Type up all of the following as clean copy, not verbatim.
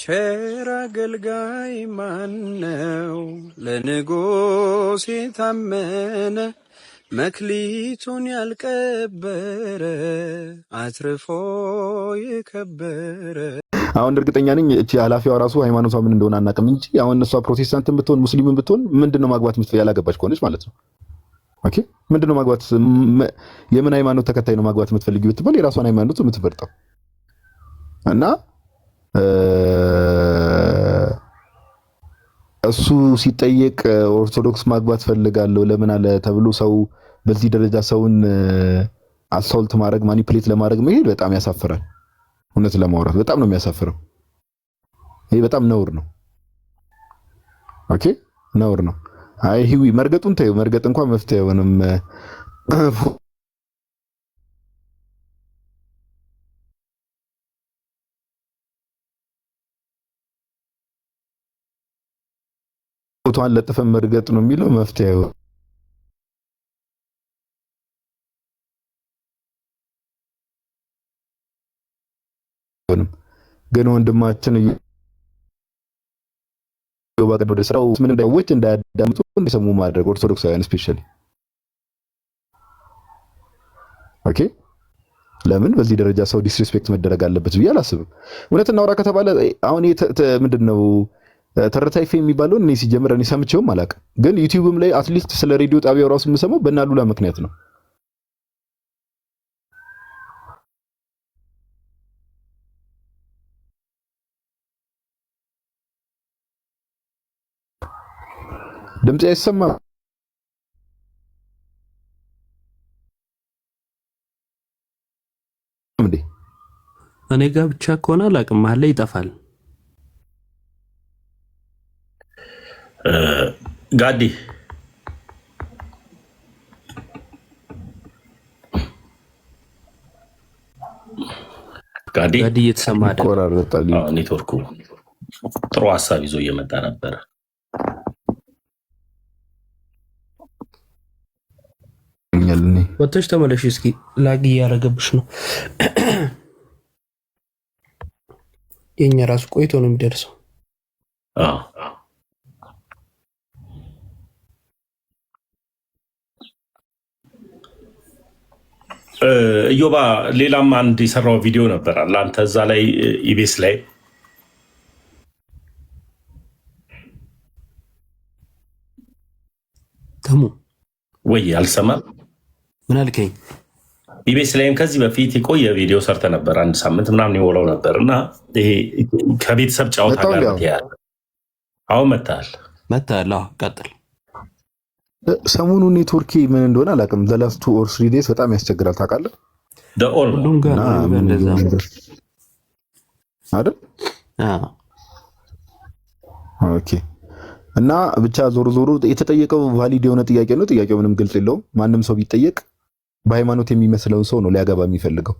ቸር አገልጋይ ማነው? ለንጉሥ የታመነ መክሊቱን ያልቀበረ አትርፎ የከበረ። አሁን እርግጠኛ ነኝ እቺ ኃላፊዋ ራሱ ሃይማኖቷ ምን እንደሆነ አናውቅም እንጂ አሁን እሷ ፕሮቴስታንትን ብትሆን ሙስሊምን ብትሆን ምንድነው ማግባት ያላገባች ከሆነች ማለት ነው። ኦኬ ምንድነው ማግባት የምን ሃይማኖት ተከታይ ነው ማግባት የምትፈልጊው ብትባል የራሷን ሃይማኖት የምትመርጠው እና እሱ ሲጠየቅ ኦርቶዶክስ ማግባት ፈልጋለሁ ለምን አለ ተብሎ ሰው በዚህ ደረጃ ሰውን አሳልት ማድረግ ማኒፑሌት ለማድረግ መሄድ በጣም ያሳፍራል። እውነት ለማውራት በጣም ነው የሚያሳፍረው። ይሄ በጣም ነውር ነው። ኦኬ ነውር ነው። አይ ሂዊ መርገጡን ተይው፣ መርገጥ እንኳን መፍትሄ አይሆንም። ፎቶዋን ለጥፈን መርገጥ ነው የሚለው መፍትሄ አይሆንም። ግን ወንድማችን ባቀደ ወደ ስራው ምን እንዳይወጭ እንዳያዳምጡ እንዲሰሙ ማድረግ ኦርቶዶክሳውያን ስፔሻሊ ኦኬ። ለምን በዚህ ደረጃ ሰው ዲስሪስፔክት መደረግ አለበት ብዬ አላስብም። እውነት እናውራ ከተባለ አሁን ምንድነው ተረታይፌ የሚባለው እኔ ሲጀምር እኔ ሰምቼውም አላውቅም። ግን ዩቲዩብም ላይ አትሊስት ስለ ሬዲዮ ጣቢያው ራሱ የምሰማው በእናሉላ ምክንያት ነው። ድምጽ አይሰማም እንዴ? እኔ ጋር ብቻ ከሆነ አላውቅም፣ መሀል ላይ ይጠፋል። ጋዲ እየተሰማ ቆራረጣል። ኔትወርኩ ጥሩ ሀሳብ ይዞ እየመጣ ነበረ። ወጥተሽ ተመለሽ እስኪ። ላግ እያደረገብሽ ነው። የኛ ራሱ ቆይቶ ነው የሚደርሰው። እዮባ ሌላም አንድ የሰራው ቪዲዮ ነበር አለ አንተ እዛ ላይ ኢቤስ ላይ ተሙ ወይ አልሰማም? ምን አልከኝ? ኢቤስ ላይም ከዚህ በፊት የቆየ ቪዲዮ ሰርተ ነበር፣ አንድ ሳምንት ምናምን ይወለው ነበር እና ይሄ ከቤተሰብ ጫወታ ጋር ያለ አሁን መታል። ቀጥል። ሰሞኑን ኔትወርክ ምን እንደሆነ አላውቅም። the last 2 or 3 days በጣም ያስቸግራል ታውቃለህ። ሁሉም ጋር እንደዛ አይደል? ኦኬ። እና ብቻ ዞሮ ዞሮ የተጠየቀው ቫሊድ የሆነ ጥያቄ ነው። ጥያቄው ምንም ግልጽ የለውም። ማንም ሰው ቢጠየቅ በሃይማኖት የሚመስለውን ሰው ነው ሊያገባ የሚፈልገው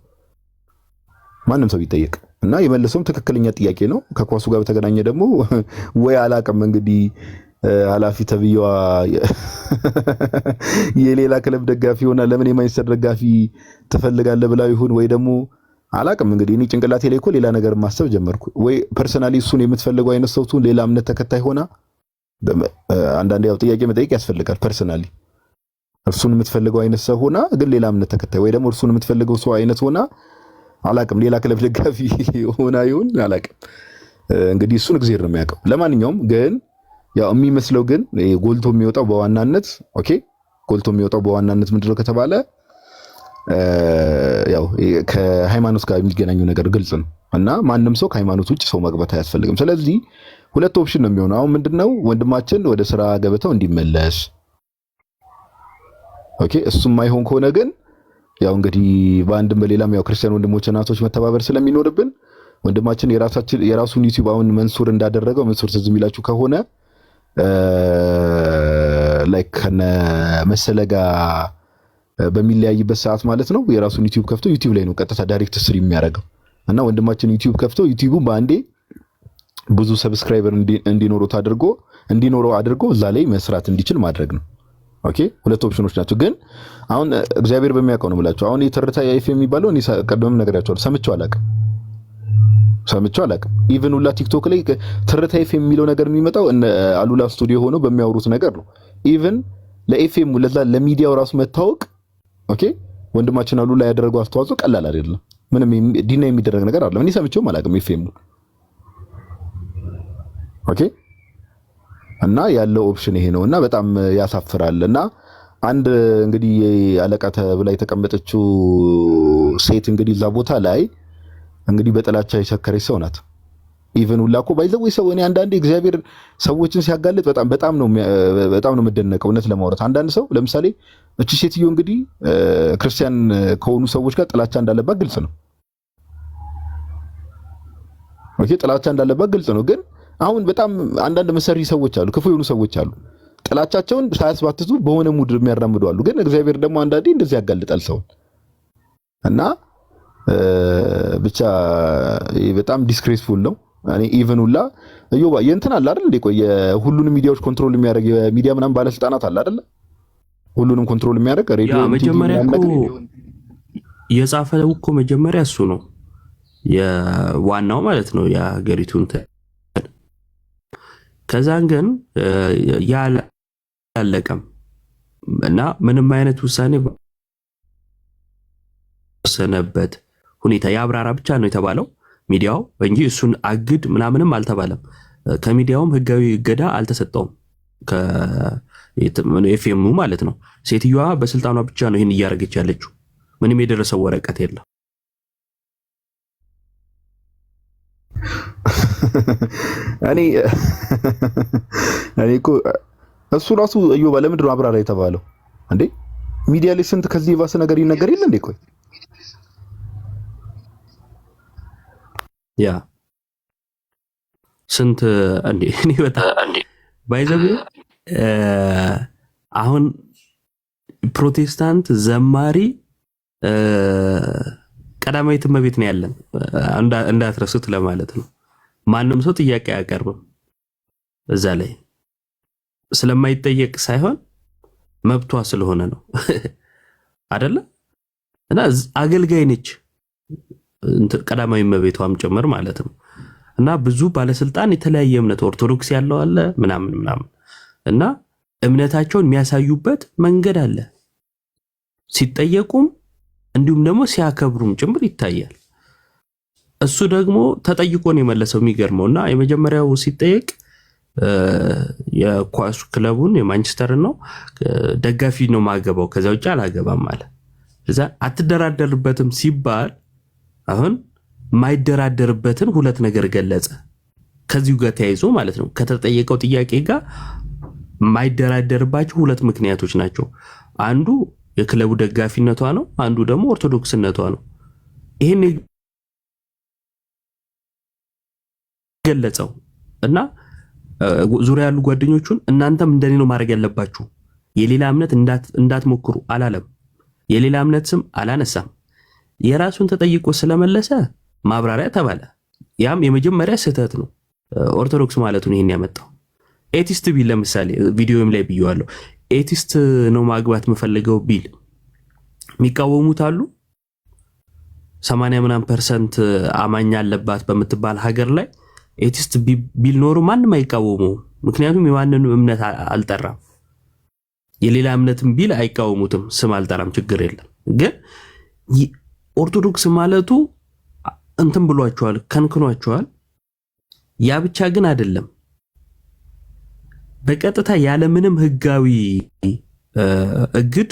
ማንም ሰው ቢጠየቅ እና የመለሰውም ትክክለኛ ጥያቄ ነው። ከኳሱ ጋር በተገናኘ ደግሞ ወይ አላውቅም እንግዲህ ኃላፊ ተብዬዋ የሌላ ክለብ ደጋፊ ሆና ለምን የማንቸስተር ደጋፊ ትፈልጋለህ ብላ ይሁን ወይ ደግሞ አላውቅም እንግዲህ እኔ ጭንቅላቴ ላይ እኮ ሌላ ነገር ማሰብ ጀመርኩ። ወይ ፐርሰናሊ እሱን የምትፈልገው አይነት ሰው ሌላ እምነት ተከታይ ሆና አንዳንዴ ያው ጥያቄ መጠየቅ ያስፈልጋል። ፐርሰናሊ እርሱን የምትፈልገው አይነት ሰው ሆና ግን ሌላ እምነት ተከታይ ወይ ደግሞ እርሱን የምትፈልገው ሰው አይነት ሆና አላውቅም ሌላ ክለብ ደጋፊ ሆና ይሁን አላውቅም እንግዲህ እሱን እግዚአብሔር ነው የሚያውቀው። ለማንኛውም ግን ያው የሚመስለው ግን ጎልቶ የሚወጣው በዋናነት ጎልቶ የሚወጣው በዋናነት ምንድነው ከተባለ ያው ከሃይማኖት ጋር የሚገናኙ ነገር ግልጽ ነው እና ማንም ሰው ከሃይማኖት ውጭ ሰው ማግባት አያስፈልግም። ስለዚህ ሁለት ኦፕሽን ነው የሚሆነው። አሁን ምንድነው ወንድማችን ወደ ስራ ገበታው እንዲመለስ እሱም ማይሆን ከሆነ ግን ያው እንግዲህ በአንድም በሌላም ያው ክርስቲያን ወንድሞች እናቶች መተባበር ስለሚኖርብን ወንድማችን የራሱን ዩቲዩብ አሁን መንሱር እንዳደረገው መንሱር ትዝ የሚላችሁ ከሆነ ላይክ ከነ መሰለጋ በሚለያይበት ሰዓት ማለት ነው የራሱን ዩቲዩብ ከፍቶ ዩቲዩብ ላይ ነው ቀጥታ ዳይሬክት ስትሪም የሚያደርገው እና ወንድማችን ዩቲዩብ ከፍቶ ዩቲዩቡን በአንዴ ብዙ ሰብስክራይበር እንዲኖረው አድርጎ እዛ ላይ መስራት እንዲችል ማድረግ ነው። ሁለት ኦፕሽኖች ናቸው። ግን አሁን እግዚአብሔር በሚያውቀው ነው ብላችሁ አሁን የተረታ ያይፍ የሚባለው እኔ ቀደም ነገራችኋለሁ፣ ሰምቼው አላውቅም። ሰምቼው አላውቅም። ኢቭን ሁላ ቲክቶክ ላይ ትርታ ኤፍኤም የሚለው ነገር የሚመጣው አሉላ ስቱዲዮ ሆኖ በሚያወሩት ነገር ነው። ኢቭን ለኤፍኤም ለዛ ለሚዲያው ራሱ መታወቅ ኦኬ ወንድማችን አሉላ ያደረገው አስተዋጽኦ ቀላል አይደለም። ምንም ዲና የሚደረግ ነገር አይደለም። እኔ ሰምቼው አላውቅም ኤፍኤም ኦኬ። እና ያለው ኦፕሽን ይሄ ነውና በጣም ያሳፍራል። እና አንድ እንግዲህ አለቃ ተብላ የተቀመጠችው ሴት እንግዲህ እዛ ቦታ ላይ እንግዲህ በጥላቻ የሰከረች ሰው ናት። ኢቭን ሁላ እኮ ባይዘው ሰው እኔ አንዳንዴ እግዚአብሔር ሰዎችን ሲያጋልጥ በጣም ነው የምደነቀው። እውነት ለማውራት አንዳንድ ሰው ለምሳሌ እቺ ሴትዮ እንግዲህ ክርስቲያን ከሆኑ ሰዎች ጋር ጥላቻ እንዳለባት ግልጽ ነው። ኦኬ ጥላቻ እንዳለባት ግልጽ ነው። ግን አሁን በጣም አንዳንድ መሰሪ ሰዎች አሉ፣ ክፉ የሆኑ ሰዎች አሉ። ጥላቻቸውን ሳያስባትቱ በሆነ ሙድ የሚያራምዱ አሉ። ግን እግዚአብሔር ደግሞ አንዳንዴ እንደዚህ ያጋልጣል ሰው እና ብቻ በጣም ዲስግሬስፉል ነው። እኔ ኢቭን ሁላ እዮባ የእንትን አለ አይደል እንዴ? ቆይ የሁሉንም ሚዲያዎች ኮንትሮል የሚያደርግ የሚዲያ ምናምን ባለስልጣናት አለ አይደል? ሁሉንም ኮንትሮል የሚያደርግ ሬዲዮ መጀመሪያ እኮ የጻፈው እኮ መጀመሪያ እሱ ነው የዋናው ማለት ነው የሀገሪቱን። ከዛን ግን ያላለቀም እና ምንም አይነት ውሳኔ ወሰነበት ሁኔታ ያብራራ ብቻ ነው የተባለው ሚዲያው እንጂ እሱን አግድ ምናምንም አልተባለም። ከሚዲያውም ህጋዊ እገዳ አልተሰጠውም ከኤፍኤሙ ማለት ነው። ሴትዮዋ በስልጣኗ ብቻ ነው ይሄን እያደረገች ያለችው። ምንም የደረሰው ወረቀት የለም። እኔ እኮ እሱ ራሱ እዮባ ለምንድን ነው አብራራ የተባለው እንዴ? ሚዲያ ላይ ስንት ከዚህ የባሰ ነገር ይነገር የለ እንዴ? ቆይ ያ ስንት እንዴ እኔ በጣም ባይዘብ አሁን ፕሮቴስታንት ዘማሪ ቀዳማዊት እመቤት ነው ያለን እንዳትረሱት ለማለት ነው። ማንም ሰው ጥያቄ አያቀርብም እዛ ላይ ስለማይጠየቅ ሳይሆን መብቷ ስለሆነ ነው አይደለ? እና አገልጋይ ነች ቀዳማዊ እመቤቷም ጭምር ማለት ነው። እና ብዙ ባለስልጣን የተለያየ እምነት ኦርቶዶክስ ያለው አለ ምናምን እና እምነታቸውን የሚያሳዩበት መንገድ አለ ሲጠየቁም እንዲሁም ደግሞ ሲያከብሩም ጭምር ይታያል። እሱ ደግሞ ተጠይቆ ነው የመለሰው። የሚገርመውና የመጀመሪያው ሲጠየቅ የኳስ ክለቡን የማንቸስተር ነው ደጋፊ ነው ማገባው ከዛ ውጭ አላገባም አለ። እዛ አትደራደርበትም ሲባል አሁን ማይደራደርበትን ሁለት ነገር ገለጸ። ከዚሁ ጋር ተያይዞ ማለት ነው ከተጠየቀው ጥያቄ ጋር ማይደራደርባቸው ሁለት ምክንያቶች ናቸው። አንዱ የክለቡ ደጋፊነቷ ነው፣ አንዱ ደግሞ ኦርቶዶክስነቷ ነው። ይሄን ገለጸው እና ዙሪያ ያሉ ጓደኞቹን እናንተም እንደኔ ነው ማድረግ ያለባችሁ፣ የሌላ እምነት እንዳትሞክሩ አላለም። የሌላ እምነት ስም አላነሳም። የራሱን ተጠይቆ ስለመለሰ ማብራሪያ ተባለ። ያም የመጀመሪያ ስህተት ነው ኦርቶዶክስ ማለቱን ይሄን ያመጣው። ኤቲስት ቢል ለምሳሌ ቪዲዮም ላይ ብየዋለሁ። ኤቲስት ነው ማግባት መፈልገው ቢል የሚቃወሙት አሉ። 80% አማኝ አለባት በምትባል ሀገር ላይ ኤቲስት ቢል ኖሩ ማንም አይቃወመው። ምክንያቱም የማንንም እምነት አልጠራም። የሌላ እምነትም ቢል አይቃወሙትም። ስም አልጠራም፣ ችግር የለም። ግን ኦርቶዶክስ ማለቱ እንትን ብሏቸዋል፣ ከንክኗቸዋል። ያ ብቻ ግን አይደለም። በቀጥታ ያለምንም ህጋዊ እግድ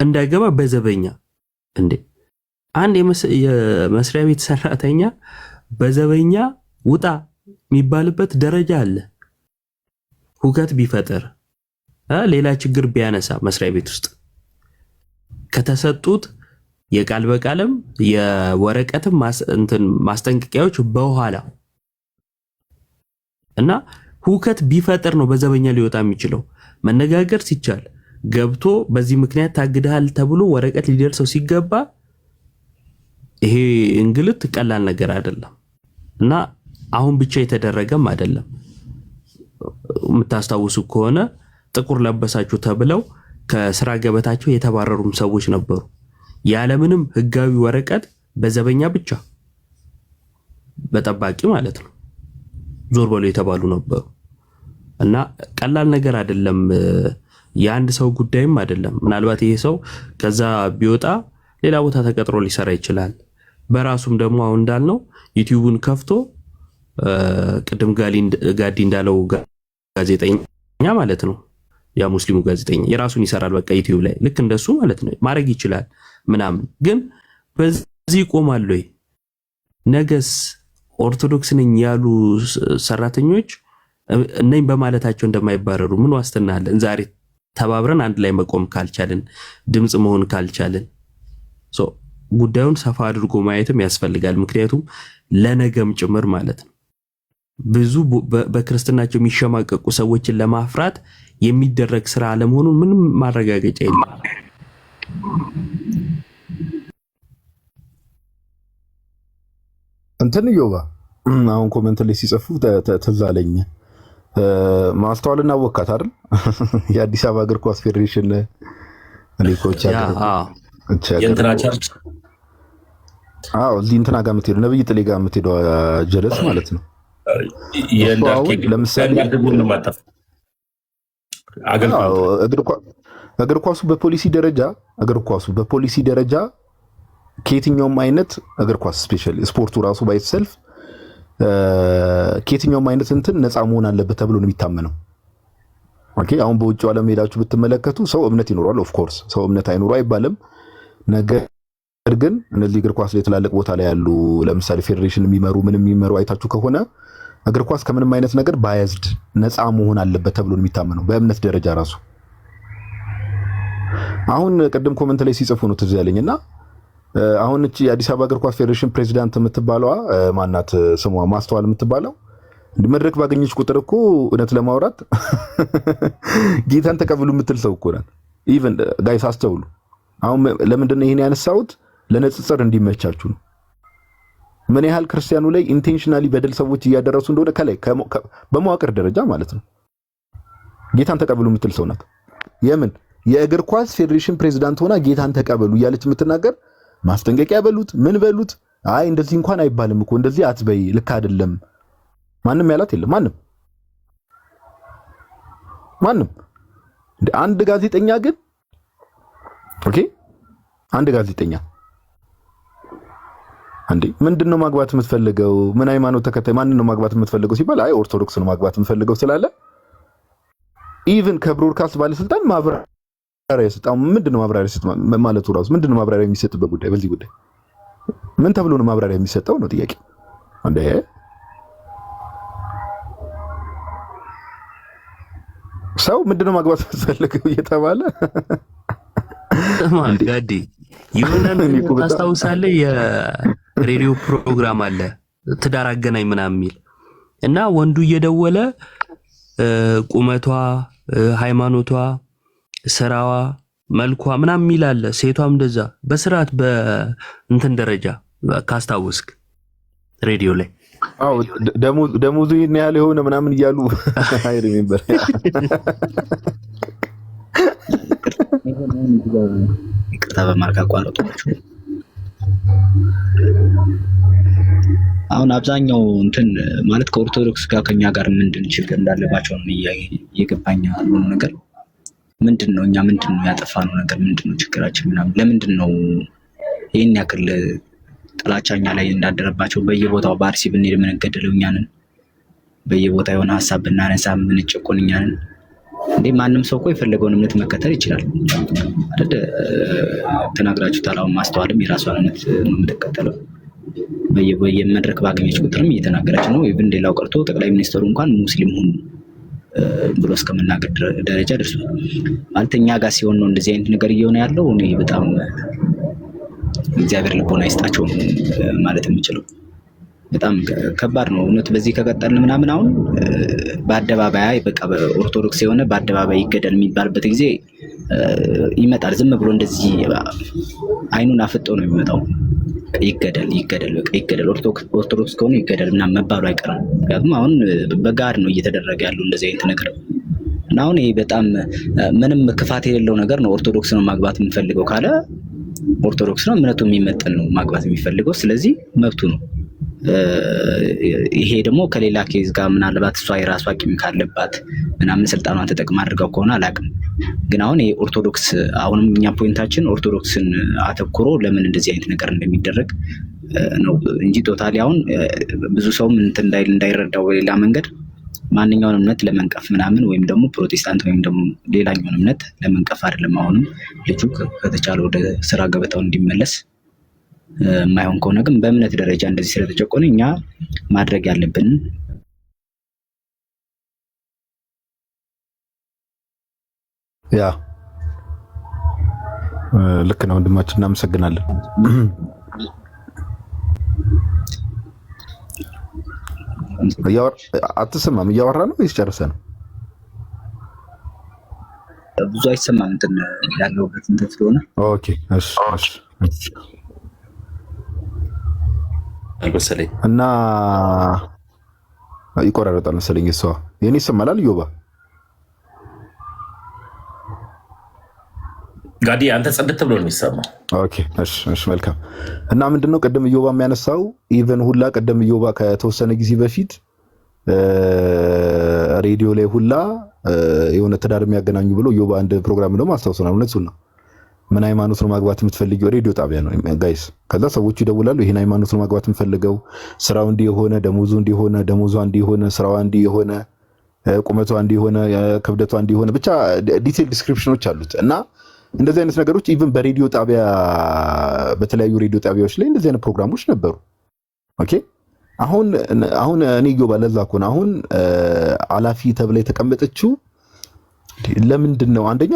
እንዳይገባ በዘበኛ እንዴ አንድ የመስሪያ ቤት ሰራተኛ በዘበኛ ውጣ የሚባልበት ደረጃ አለ። ሁከት ቢፈጠር ሌላ ችግር ቢያነሳ መስሪያ ቤት ውስጥ ከተሰጡት የቃል በቃልም የወረቀትም ማስጠንቀቂያዎች በኋላ እና ሁከት ቢፈጠር ነው በዘበኛ ሊወጣ የሚችለው። መነጋገር ሲቻል ገብቶ በዚህ ምክንያት ታግደሃል ተብሎ ወረቀት ሊደርሰው ሲገባ ይሄ እንግልት ቀላል ነገር አይደለም እና አሁን ብቻ የተደረገም አይደለም። የምታስታውሱ ከሆነ ጥቁር ለበሳችሁ ተብለው ከስራ ገበታቸው የተባረሩም ሰዎች ነበሩ። ያለምንም ህጋዊ ወረቀት በዘበኛ ብቻ በጠባቂ ማለት ነው ዞር በሉ የተባሉ ነበሩ። እና ቀላል ነገር አይደለም፣ የአንድ ሰው ጉዳይም አይደለም። ምናልባት ይሄ ሰው ከዛ ቢወጣ ሌላ ቦታ ተቀጥሮ ሊሰራ ይችላል። በራሱም ደግሞ አሁን እንዳልነው ዩቲዩብን ከፍቶ ቅድም ጋዲ እንዳለው ጋዜጠኛ ማለት ነው ያ ሙስሊሙ ጋዜጠኛ የራሱን ይሰራል። በቃ ዩቲዩብ ላይ ልክ እንደሱ ማለት ነው ማድረግ ይችላል ምናምን። ግን በዚህ ይቆማል ወይ? ነገስ ኦርቶዶክስ ነኝ ያሉ ሰራተኞች እነኝ በማለታቸው እንደማይባረሩ ምን ዋስትና አለን? ዛሬ ተባብረን አንድ ላይ መቆም ካልቻልን፣ ድምጽ መሆን ካልቻልን ጉዳዩን ሰፋ አድርጎ ማየትም ያስፈልጋል። ምክንያቱም ለነገም ጭምር ማለት ነው ብዙ በክርስትናቸው የሚሸማቀቁ ሰዎችን ለማፍራት የሚደረግ ስራ አለመሆኑን ምንም ማረጋገጫ የለም። እንትን ይዮባ አሁን ኮሜንት ላይ ሲጽፉ ትዝ አለኝ። ማስተዋልና ወካት አይደል የአዲስ አበባ እግር ኳስ ፌዴሬሽን ሊኮች የእንትና ቸርች እዚህ እንትና ጋር የምትሄደው ነብይ ጥሌ ጋር የምትሄደው ጀለስ ማለት ነው። ለምሳሌ እግር ኳሱ በፖሊሲ ደረጃ ከየትኛውም አይነት እግር ኳስ ስፔሻሊ ስፖርቱ ራሱ ባይሰልፍ ከየትኛውም አይነት እንትን ነፃ መሆን አለበት ተብሎ ነው የሚታመነው። ኦኬ አሁን በውጭ ዓለም ሄዳችሁ ብትመለከቱ ሰው እምነት ይኖራል። ኦፍ ኮርስ ሰው እምነት አይኖር አይባልም። ነገር ግን እነዚህ እግር ኳስ ላይ ትላልቅ ቦታ ላይ ያሉ ለምሳሌ ፌዴሬሽን የሚመሩ አይታችሁ ከሆነ እግር ኳስ ከምንም አይነት ነገር ባያዝድ ነፃ መሆን አለበት ተብሎ ነው የሚታመነው በእምነት ደረጃ ራሱ። አሁን ቅድም ኮሜንት ላይ ሲጽፉ ነው ትዝ ያለኝና አሁን እቺ የአዲስ አበባ እግር ኳስ ፌዴሬሽን ፕሬዚዳንት የምትባለዋ ማናት ስሟ ማስተዋል የምትባለው መድረክ ባገኘች ቁጥር እኮ እውነት ለማውራት ጌታን ተቀበሉ የምትል ሰው እኮ ናት። ኢቭን ጋይስ አስተውሉ። አሁን ለምንድነው ይሄን ያነሳሁት? ለነጽጽር እንዲመቻችሁ ነው። ምን ያህል ክርስቲያኑ ላይ ኢንቴንሽናሊ በደል ሰዎች እያደረሱ እንደሆነ ከላይ በመዋቅር ደረጃ ማለት ነው። ጌታን ተቀበሉ የምትል ሰው ናት። የምን የእግር ኳስ ፌዴሬሽን ፕሬዚዳንት ሆና ጌታን ተቀበሉ እያለች የምትናገር ማስጠንቀቂያ በሉት ምን በሉት አይ እንደዚህ እንኳን አይባልም እኮ እንደዚህ አትበይ ልክ አይደለም ማንም ያላት የለም። ማንም አንድ ጋዜጠኛ ግን ኦኬ አንድ ጋዜጠኛ አንዴ ምንድነው ማግባት የምትፈልገው ምን ሃይማኖት ተከታይ ማንን ነው ማግባት የምትፈልገው ሲባል አይ ኦርቶዶክስ ነው ማግባት የምትፈልገው ስላለ ኢቭን ከብሮድካስት ባለስልጣን ማብራሪያ ይሰጣው። ምንድነው ማብራሪያ ይሰጥ ማለቱ ራሱ ምንድነው ማብራሪያ የሚሰጥበት ጉዳይ? በዚህ ጉዳይ ምን ተብሎ ነው ማብራሪያ የሚሰጠው ነው ጥያቄ። አንዴ ሰው ምንድነው ማግባት የምትፈልገው እየተባለ ጋዲ ይሁንና ታስታውሳለህ የሬዲዮ ፕሮግራም አለ ትዳር አገናኝ ምናምን የሚል እና ወንዱ እየደወለ ቁመቷ፣ ሃይማኖቷ፣ ስራዋ፣ መልኳ ምናምን የሚል አለ። ሴቷም እንደዛ በስርዓት በእንትን ደረጃ ካስታወስክ ሬዲዮ ላይ አው ደሞዙ ይሄን ያህል የሆነ ምናምን እያሉ አይ ሪሜምበር ይቅርታ በማርካ አቋረጥኩ። አሁን አብዛኛው እንትን ማለት ከኦርቶዶክስ ጋር ከኛ ጋር ምንድን ችግር እንዳለባቸው ነው እየገባኝ ያለው ነገር ምንድነው? እኛ ምንድነው ያጠፋነው ነገር ምንድነው? ችግራችን ምናምን ለምንድነው ይሄን ያክል ጥላቻኛ ላይ እንዳደረባቸው? በየቦታው በአርሲ ብንሄድ የምንገደለው እኛ ነን። በየቦታው የሆነ ሐሳብ ብናነሳ የምንጨቆን እኛ ነን። እንዴ ማንም ሰው እኮ የፈለገውን እምነት መከተል ይችላል አይደል? ተናግራችሁታል። አሁን ማስተዋልም የራሷን እምነት ነው የምትከተለው። በየመድረክ ባገኘች ቁጥርም እየተናገረች ነው። ኢቭን ሌላው ቀርቶ ጠቅላይ ሚኒስትሩ እንኳን ሙስሊም ሁኑ ብሎ እስከመናገር ደረጃ ደርሷል። ማለት እኛ ጋር ሲሆን ነው እንደዚህ አይነት ነገር እየሆነ ያለው። እኔ በጣም እግዚአብሔር ልቦና ይስጣቸው ማለት የምችለው በጣም ከባድ ነው እውነት። በዚህ ከቀጠልን ምናምን አሁን በአደባባይ በቃ በኦርቶዶክስ የሆነ በአደባባይ ይገደል የሚባልበት ጊዜ ይመጣል። ዝም ብሎ እንደዚህ አይኑን አፍጦ ነው የሚመጣው። ይገደል በቃ ይገደል፣ ኦርቶዶክስ ከሆነ ይገደል ምናምን መባሉ አይቀርም። ምክንያቱም አሁን በጋር ነው እየተደረገ ያለው እንደዚህ አይነት ነገር እና አሁን ይሄ በጣም ምንም ክፋት የሌለው ነገር ነው። ኦርቶዶክስ ነው ማግባት የምንፈልገው ካለ ኦርቶዶክስ ነው እምነቱ የሚመጥን ነው ማግባት የሚፈልገው። ስለዚህ መብቱ ነው። ይሄ ደግሞ ከሌላ ኬዝ ጋር ምናልባት እሷ የራሷ ቂም ካለባት ምናምን ስልጣኗን ተጠቅማ አድርገው ከሆነ አላውቅም። ግን አሁን የኦርቶዶክስ አሁንም እኛ ፖይንታችን ኦርቶዶክስን አተኩሮ ለምን እንደዚህ አይነት ነገር እንደሚደረግ ነው እንጂ ቶታሊ አሁን ብዙ ሰውም እንትን እንዳይረዳው በሌላ መንገድ ማንኛውንም እምነት ለመንቀፍ ምናምን ወይም ደግሞ ፕሮቴስታንት ወይም ደግሞ ሌላኛውን እምነት ለመንቀፍ አይደለም። አሁንም ልጁ ከተቻለ ወደ ስራ ገበታው እንዲመለስ የማይሆን ከሆነ ግን በእምነት ደረጃ እንደዚህ ስለተጨቆነ እኛ ማድረግ ያለብን ያ ልክ ነው ወንድማችን፣ እናመሰግናለን። አትሰማም? እያወራ ነው ወይስ ጨርሰህ ነው? ብዙ አይሰማም እንትን ያለውበት እንትን ስለሆነ። ኦኬ እሺ አልመሰለኝ እና ይቆራረጣል መሰለኝ። እሷ የኔ ይሰማል ዮባ ጋዲ አንተ ጸድት ብሎ ነው የሚሰማው። ኦኬ እሺ መልካም። እና ምንድነው ቅድም ዮባ የሚያነሳው ኢቨን ሁላ ቅድም ዮባ ከተወሰነ ጊዜ በፊት ሬዲዮ ላይ ሁላ የሆነ ትዳር የሚያገናኙ ብሎ ዮባ አንድ ፕሮግራም ነው ማስታወሰናል። እውነቱን ነው። ምን ሃይማኖት ነው ማግባት የምትፈልጊው? ሬዲዮ ጣቢያ ነው ጋይስ። ከዛ ሰዎቹ ይደውላሉ። ይሄን ሃይማኖት ነው ማግባት የምፈልገው፣ ስራው እንዲህ የሆነ ደሞዙ እንዲህ የሆነ ደሞዟ እንዲህ የሆነ ስራዋ እንዲህ የሆነ ቁመቷ እንዲህ የሆነ ክብደቷ እንዲህ የሆነ ብቻ ዲቴል ዲስክሪፕሽኖች አሉት። እና እንደዚህ አይነት ነገሮች ኢቭን በሬዲዮ ጣቢያ በተለያዩ ሬዲዮ ጣቢያዎች ላይ እንደዚህ አይነት ፕሮግራሞች ነበሩ። ኦኬ አሁን እኔ ዮባ ለዛ እኮ ነው አሁን አላፊ ተብላ የተቀመጠችው ለምንድን ነው? አንደኛ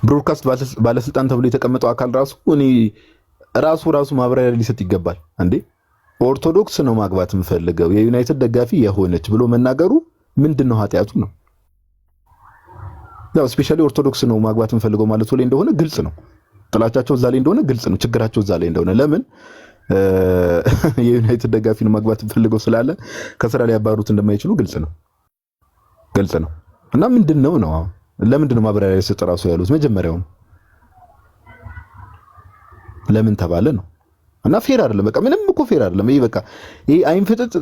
ብሮድካስት ባለስልጣን ተብሎ የተቀመጠው አካል ራሱ ማብራሪያ ሊሰጥ ይገባል። እንዴ ኦርቶዶክስ ነው ማግባት የምፈልገው የዩናይትድ ደጋፊ የሆነች ብሎ መናገሩ ምንድነው ኃጢያቱ ነው? ያው ስፔሻሊ ኦርቶዶክስ ነው ማግባት የምፈልገው ማለት ላይ እንደሆነ ግልጽ ነው። ጥላቻቸው እዛ ላይ እንደሆነ ግልጽ ነው። ችግራቸው እዛ ላይ እንደሆነ ለምን የዩናይትድ ደጋፊ ነው ማግባት የምፈልገው ስላለ ከስራ ላይ ያባሩት እንደማይችሉ ግልጽ ነው። እና ምንድነው ነው ለምንድን ነው ማብራሪያ የሰጠ ራሱ ያሉት መጀመሪያው ለምን ተባለ ነው? እና ፌር አይደለም። በቃ ምንም እኮ ፌር አይደለም። ይሄ አይን ፍጥጥ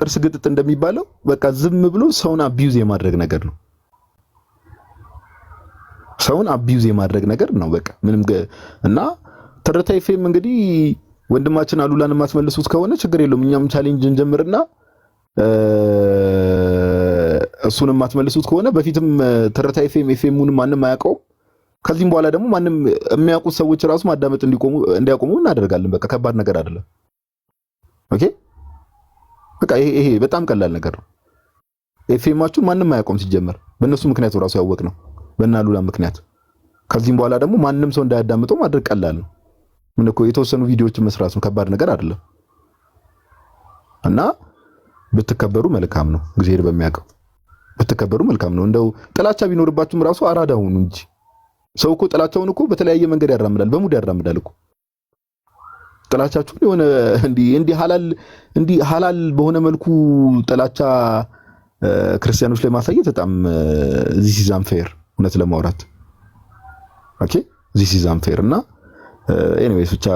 ጥርስ ግጥጥ እንደሚባለው በቃ ዝም ብሎ ሰውን አቢዩዝ የማድረግ ነገር ነው። በቃ ምንም እና ትርታ ኤፍኤም እንግዲህ ወንድማችን አሉላን የማትመልሱት ከሆነ ችግር የለውም። እኛም ቻሌንጅ እንጀምርና እሱንም የማትመልሱት ከሆነ በፊትም ትርታ ኤፍኤሙን ማንም አያውቀውም። ከዚህም በኋላ ደግሞ ማንም የሚያውቁት ሰዎች ራሱ ማዳመጥ እንዲያቆሙ እናደርጋለን። በቃ ከባድ ነገር አይደለም። ኦኬ በቃ ይሄ በጣም ቀላል ነገር ነው። ኤፍኤማችሁን ማንም አያውቀውም ሲጀመር በእነሱ ምክንያት ራሱ ያወቅ ነው በእነ አሉላ ምክንያት። ከዚህም በኋላ ደግሞ ማንም ሰው እንዳያዳምጠው ማድረግ ቀላል ነው። ምን እኮ የተወሰኑ ቪዲዮዎችን መስራት ነው፣ ከባድ ነገር አይደለም። እና ብትከበሩ መልካም ነው። እግዚአብሔር በሚያውቀው ብትከበሩ መልካም ነው። እንደው ጥላቻ ቢኖርባችሁም ራሱ አራዳ ሁኑ እንጂ ሰው እኮ ጥላቻውን እኮ በተለያየ መንገድ ያራምዳል፣ በሙድ ያራምዳል እኮ ጥላቻችሁን የሆነ እንዲህ ሐላል በሆነ መልኩ ጥላቻ ክርስቲያኖች ላይ ማሳየት በጣም this is unfair እውነት ለማውራት ኦኬ this is unfair። እና ኤኒዌይስ ብቻ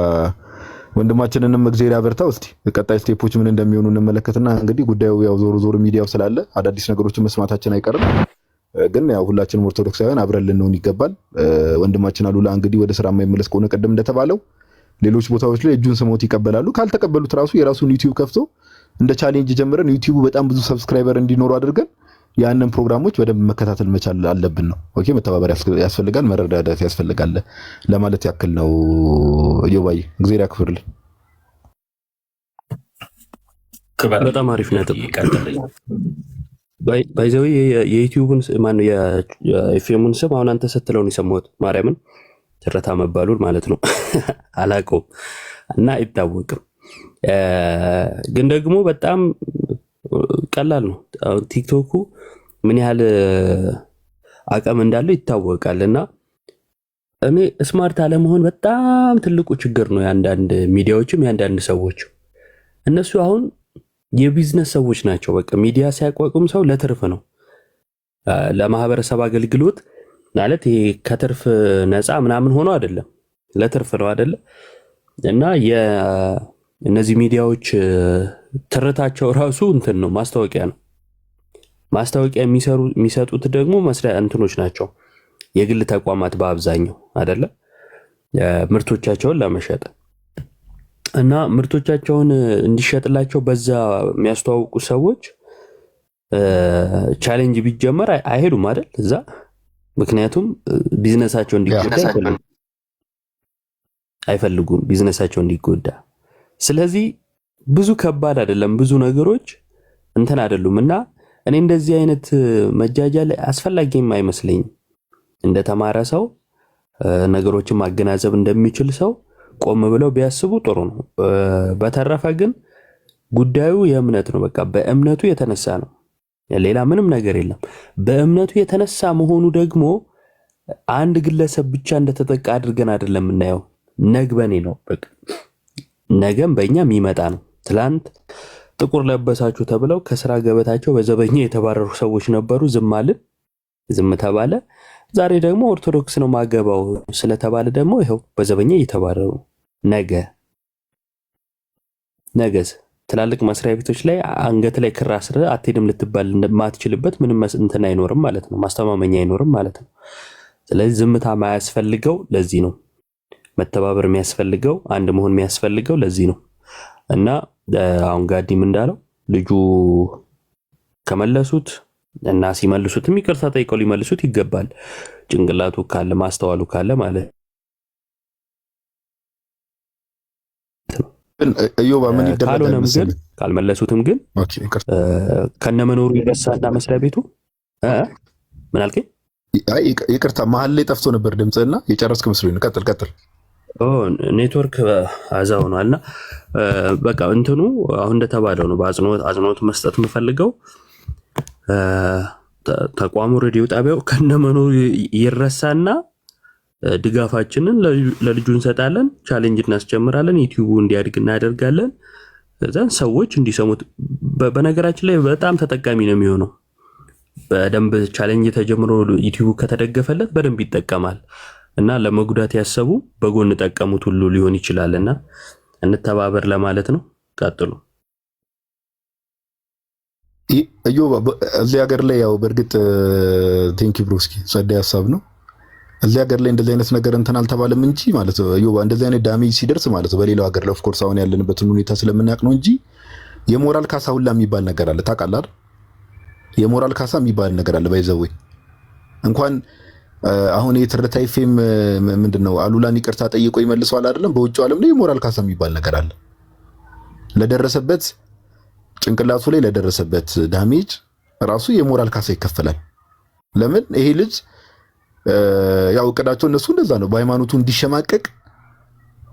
ወንድማችንንም እግዚአብሔር ያበርታው። እስቲ ቀጣይ ስቴፖች ምን እንደሚሆኑ እንመለከትና እንግዲህ ጉዳዩ ያው ዞሮ ሚዲያው ስላለ አዳዲስ ነገሮችን መስማታችን አይቀርም። ግን ያው ሁላችንም ኦርቶዶክሳውያን አብረን ልንሆን ይገባል። ወንድማችን አሉላ እንግዲህ ወደ ስራ የማይመለስ ከሆነ ቀደም እንደተባለው ሌሎች ቦታዎች ላይ እጁን ስሞት ይቀበላሉ። ካልተቀበሉት ራሱ የራሱን ዩቲዩብ ከፍቶ እንደ ቻሌንጅ ጀምረን ዩቲዩቡ በጣም ብዙ ሰብስክራይበር እንዲኖሩ አድርገን ያንን ፕሮግራሞች በደንብ መከታተል መቻል አለብን ነው። ኦኬ መተባበር ያስፈልጋል፣ መረዳዳት ያስፈልጋል ለማለት ያክል ነው። ዮባይ እግዚአብሔር ያክብርልን። በጣም አሪፍ ነጥብ። ባይዘው የዩቲዩብን ማን የኤፍኤሙን ስም አሁን አንተ ስትለው ነው የሰማሁት። ማርያምን ትረታ መባሉን ማለት ነው አላውቀውም እና አይታወቅም። ግን ደግሞ በጣም ቀላል ነው። ቲክቶኩ ምን ያህል አቅም እንዳለው ይታወቃል። እና እኔ ስማርት አለመሆን በጣም ትልቁ ችግር ነው የአንዳንድ ሚዲያዎችም የአንዳንድ ሰዎች። እነሱ አሁን የቢዝነስ ሰዎች ናቸው። በቃ ሚዲያ ሲያቋቁም ሰው ለትርፍ ነው፣ ለማህበረሰብ አገልግሎት ማለት ይሄ ከትርፍ ነፃ ምናምን ሆኖ አይደለም፣ ለትርፍ ነው አይደለ? እና እነዚህ ሚዲያዎች ትርታቸው ራሱ እንትን ነው፣ ማስታወቂያ ነው። ማስታወቂያ የሚሰጡት ደግሞ መስሪያ እንትኖች ናቸው፣ የግል ተቋማት በአብዛኛው አይደለ፣ ምርቶቻቸውን ለመሸጥ እና ምርቶቻቸውን እንዲሸጥላቸው በዛ የሚያስተዋውቁ ሰዎች ቻሌንጅ ቢጀመር አይሄዱም አይደል እዛ። ምክንያቱም ቢዝነሳቸው እንዲጎዳ አይፈልጉም፣ ቢዝነሳቸው እንዲጎዳ። ስለዚህ ብዙ ከባድ አይደለም፣ ብዙ ነገሮች እንትን አይደሉም። እና እኔ እንደዚህ አይነት መጃጃል አስፈላጊም አይመስለኝም። እንደተማረ ሰው ነገሮችን ማገናዘብ እንደሚችል ሰው ቆም ብለው ቢያስቡ ጥሩ ነው። በተረፈ ግን ጉዳዩ የእምነት ነው። በቃ በእምነቱ የተነሳ ነው፣ ሌላ ምንም ነገር የለም። በእምነቱ የተነሳ መሆኑ ደግሞ አንድ ግለሰብ ብቻ እንደተጠቃ አድርገን አይደለም የምናየው። ነግበኔ ነው በቃ ነገም በእኛ የሚመጣ ነው። ትላንት ጥቁር ለበሳችሁ ተብለው ከስራ ገበታቸው በዘበኛ የተባረሩ ሰዎች ነበሩ። ዝም አልን፣ ዝም ተባለ። ዛሬ ደግሞ ኦርቶዶክስ ነው ማገባው ስለተባለ ደግሞ ይኸው በዘበኛ እየተባረሩ። ነገስ ትላልቅ መስሪያ ቤቶች ላይ አንገት ላይ ክር አስረ አትሄድም ልትባል ማትችልበት ምንም እንትን አይኖርም ማለት ነው፣ ማስተማመኛ አይኖርም ማለት ነው። ስለዚህ ዝምታ ማያስፈልገው ለዚህ ነው። መተባበር የሚያስፈልገው አንድ መሆን የሚያስፈልገው ለዚህ ነው። እና አሁን ጋዲም እንዳለው ልጁ ከመለሱት እና ሲመልሱትም ይቅርታ ጠይቀው ሊመልሱት ይገባል። ጭንቅላቱ ካለ ማስተዋሉ ካለ ማለት እዮባ ምን ይደረጋል ግን ካልመለሱትም ግን ከነመኖሩ ይረሳና መስሪያ ቤቱ ምን አልከኝ? ይቅርታ መሀል ላይ ጠፍቶ ነበር ድምፅና የጨረስክ መስሎኝ። ቀጥል። ኔትወርክ አዛ ሆኗልና በቃ እንትኑ አሁን እንደተባለው ነው። በአጽንኦት መስጠት የምፈልገው ተቋሙ ሬዲዮ ጣቢያው ከነመኖሩ ይረሳና ድጋፋችንን ለልጁ እንሰጣለን፣ ቻሌንጅ እናስጀምራለን፣ ዩቲዩቡ እንዲያድግ እናደርጋለን። ከዛን ሰዎች እንዲሰሙት በነገራችን ላይ በጣም ተጠቃሚ ነው የሚሆነው። በደንብ ቻሌንጅ ተጀምሮ ዩቲዩቡ ከተደገፈለት በደንብ ይጠቀማል። እና ለመጉዳት ያሰቡ በጎን ጠቀሙት ሁሉ ሊሆን ይችላልና እንተባበር ለማለት ነው። ቀጥሉ። እዮባ እዚህ ሀገር ላይ ያው በእርግጥ ቴንኪ ብሮስኪ ጸዳይ ሀሳብ ነው። እዚህ ሀገር ላይ እንደዚህ አይነት ነገር እንትን አልተባለም እንጂ ማለት ነው እዮባ እንደዚህ አይነት ዳሜጅ ሲደርስ ማለት ነው በሌላው ሀገር ላይ ኦፍ ኮርስ አሁን ያለንበትን ሁኔታ ስለምናውቅ ነው እንጂ የሞራል ካሳ ሁላ የሚባል ነገር አለ። ታውቃለህ አይደል? የሞራል ካሳ የሚባል ነገር አለ። ባይዘወይ እንኳን አሁን የትርታ ኤፍኤም ምንድነው አሉላን ይቅርታ ጠይቆ ይመልሰዋል አይደለም? በውጭው ዓለም ላይ የሞራል ካሳ የሚባል ነገር አለ። ለደረሰበት ጭንቅላቱ ላይ ለደረሰበት ዳሜጅ ራሱ የሞራል ካሳ ይከፈላል። ለምን ይሄ ልጅ ያው እቅዳቸው እነሱ እንደዛ ነው፣ በሃይማኖቱ እንዲሸማቀቅ።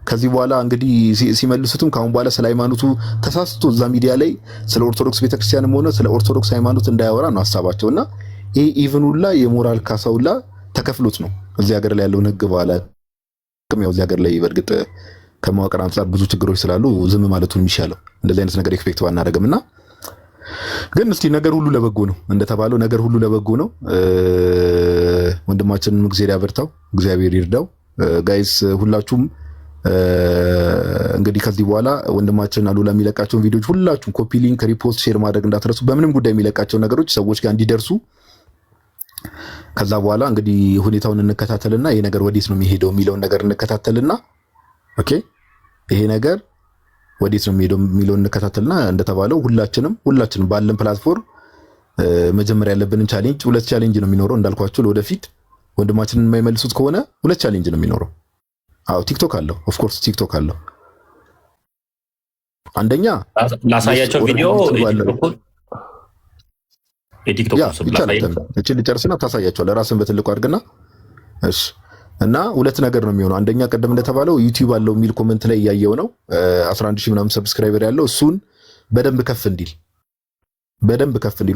ከዚህ በኋላ እንግዲህ ሲመልሱትም ካሁን በኋላ ስለ ሃይማኖቱ ተሳስቶ እዛ ሚዲያ ላይ ስለ ኦርቶዶክስ ቤተክርስቲያንም ሆነ ስለ ኦርቶዶክስ ሃይማኖት እንዳያወራ ነው ሀሳባቸውና ይሄ ኢቭን ሁላ የሞራል ካሳ ሁላ ተከፍሎት ነው እዚህ ሀገር ላይ ያለውን ህግ በኋላ ያው እዚህ ሀገር ላይ በእርግጥ ከመዋቅር አንፃር ብዙ ችግሮች ስላሉ ዝም ማለቱን የሚሻለው እንደዚህ አይነት ነገር ኤክስፔክት ባናደርግምና ግን እስቲ ነገር ሁሉ ለበጎ ነው እንደተባለው ነገር ሁሉ ለበጎ ነው። ወንድማችንን እግዚአብሔር ያበርታው፣ እግዚአብሔር ይርዳው። ጋይስ ሁላችሁም እንግዲህ ከዚህ በኋላ ወንድማችን አሉላ የሚለቃቸውን ቪዲዮዎች ሁላችሁም ኮፒ ሊንክ፣ ሪፖስት፣ ሼር ማድረግ እንዳትረሱ። በምንም ጉዳይ የሚለቃቸው ነገሮች ሰዎች ጋር እንዲደርሱ። ከዛ በኋላ እንግዲህ ሁኔታውን እንከታተልና ይሄ ነገር ወዴት ነው የሚሄደው የሚለውን ነገር እንከታተልና ኦኬ ይሄ ነገር ወዴት ነው የሚሄደው የሚለውን እንከታተልና እንደተባለው ሁላችንም ባለን ፕላትፎርም መጀመሪያ ያለብንን ቻሌንጅ፣ ሁለት ቻሌንጅ ነው የሚኖረው እንዳልኳችሁ ለወደፊት ወንድማችንን የማይመልሱት ከሆነ ሁለት ቻሌንጅ ነው የሚኖረው። አዎ ቲክቶክ አለው፣ ኦፍ ኮርስ ቲክቶክ አለው። አንደኛ ላሳያቸው ቪዲዮ የቲክቶክ እቺ ልጨርስና ታሳያቸዋለህ ራስን በትልቁ አድርግና እሺ። እና ሁለት ነገር ነው የሚሆነው። አንደኛ ቀደም እንደተባለው ዩቲዩብ አለው የሚል ኮሜንት ላይ እያየው ነው 11000 ምናምን ሰብስክራይበር ያለው እሱን በደንብ ከፍ እንዲል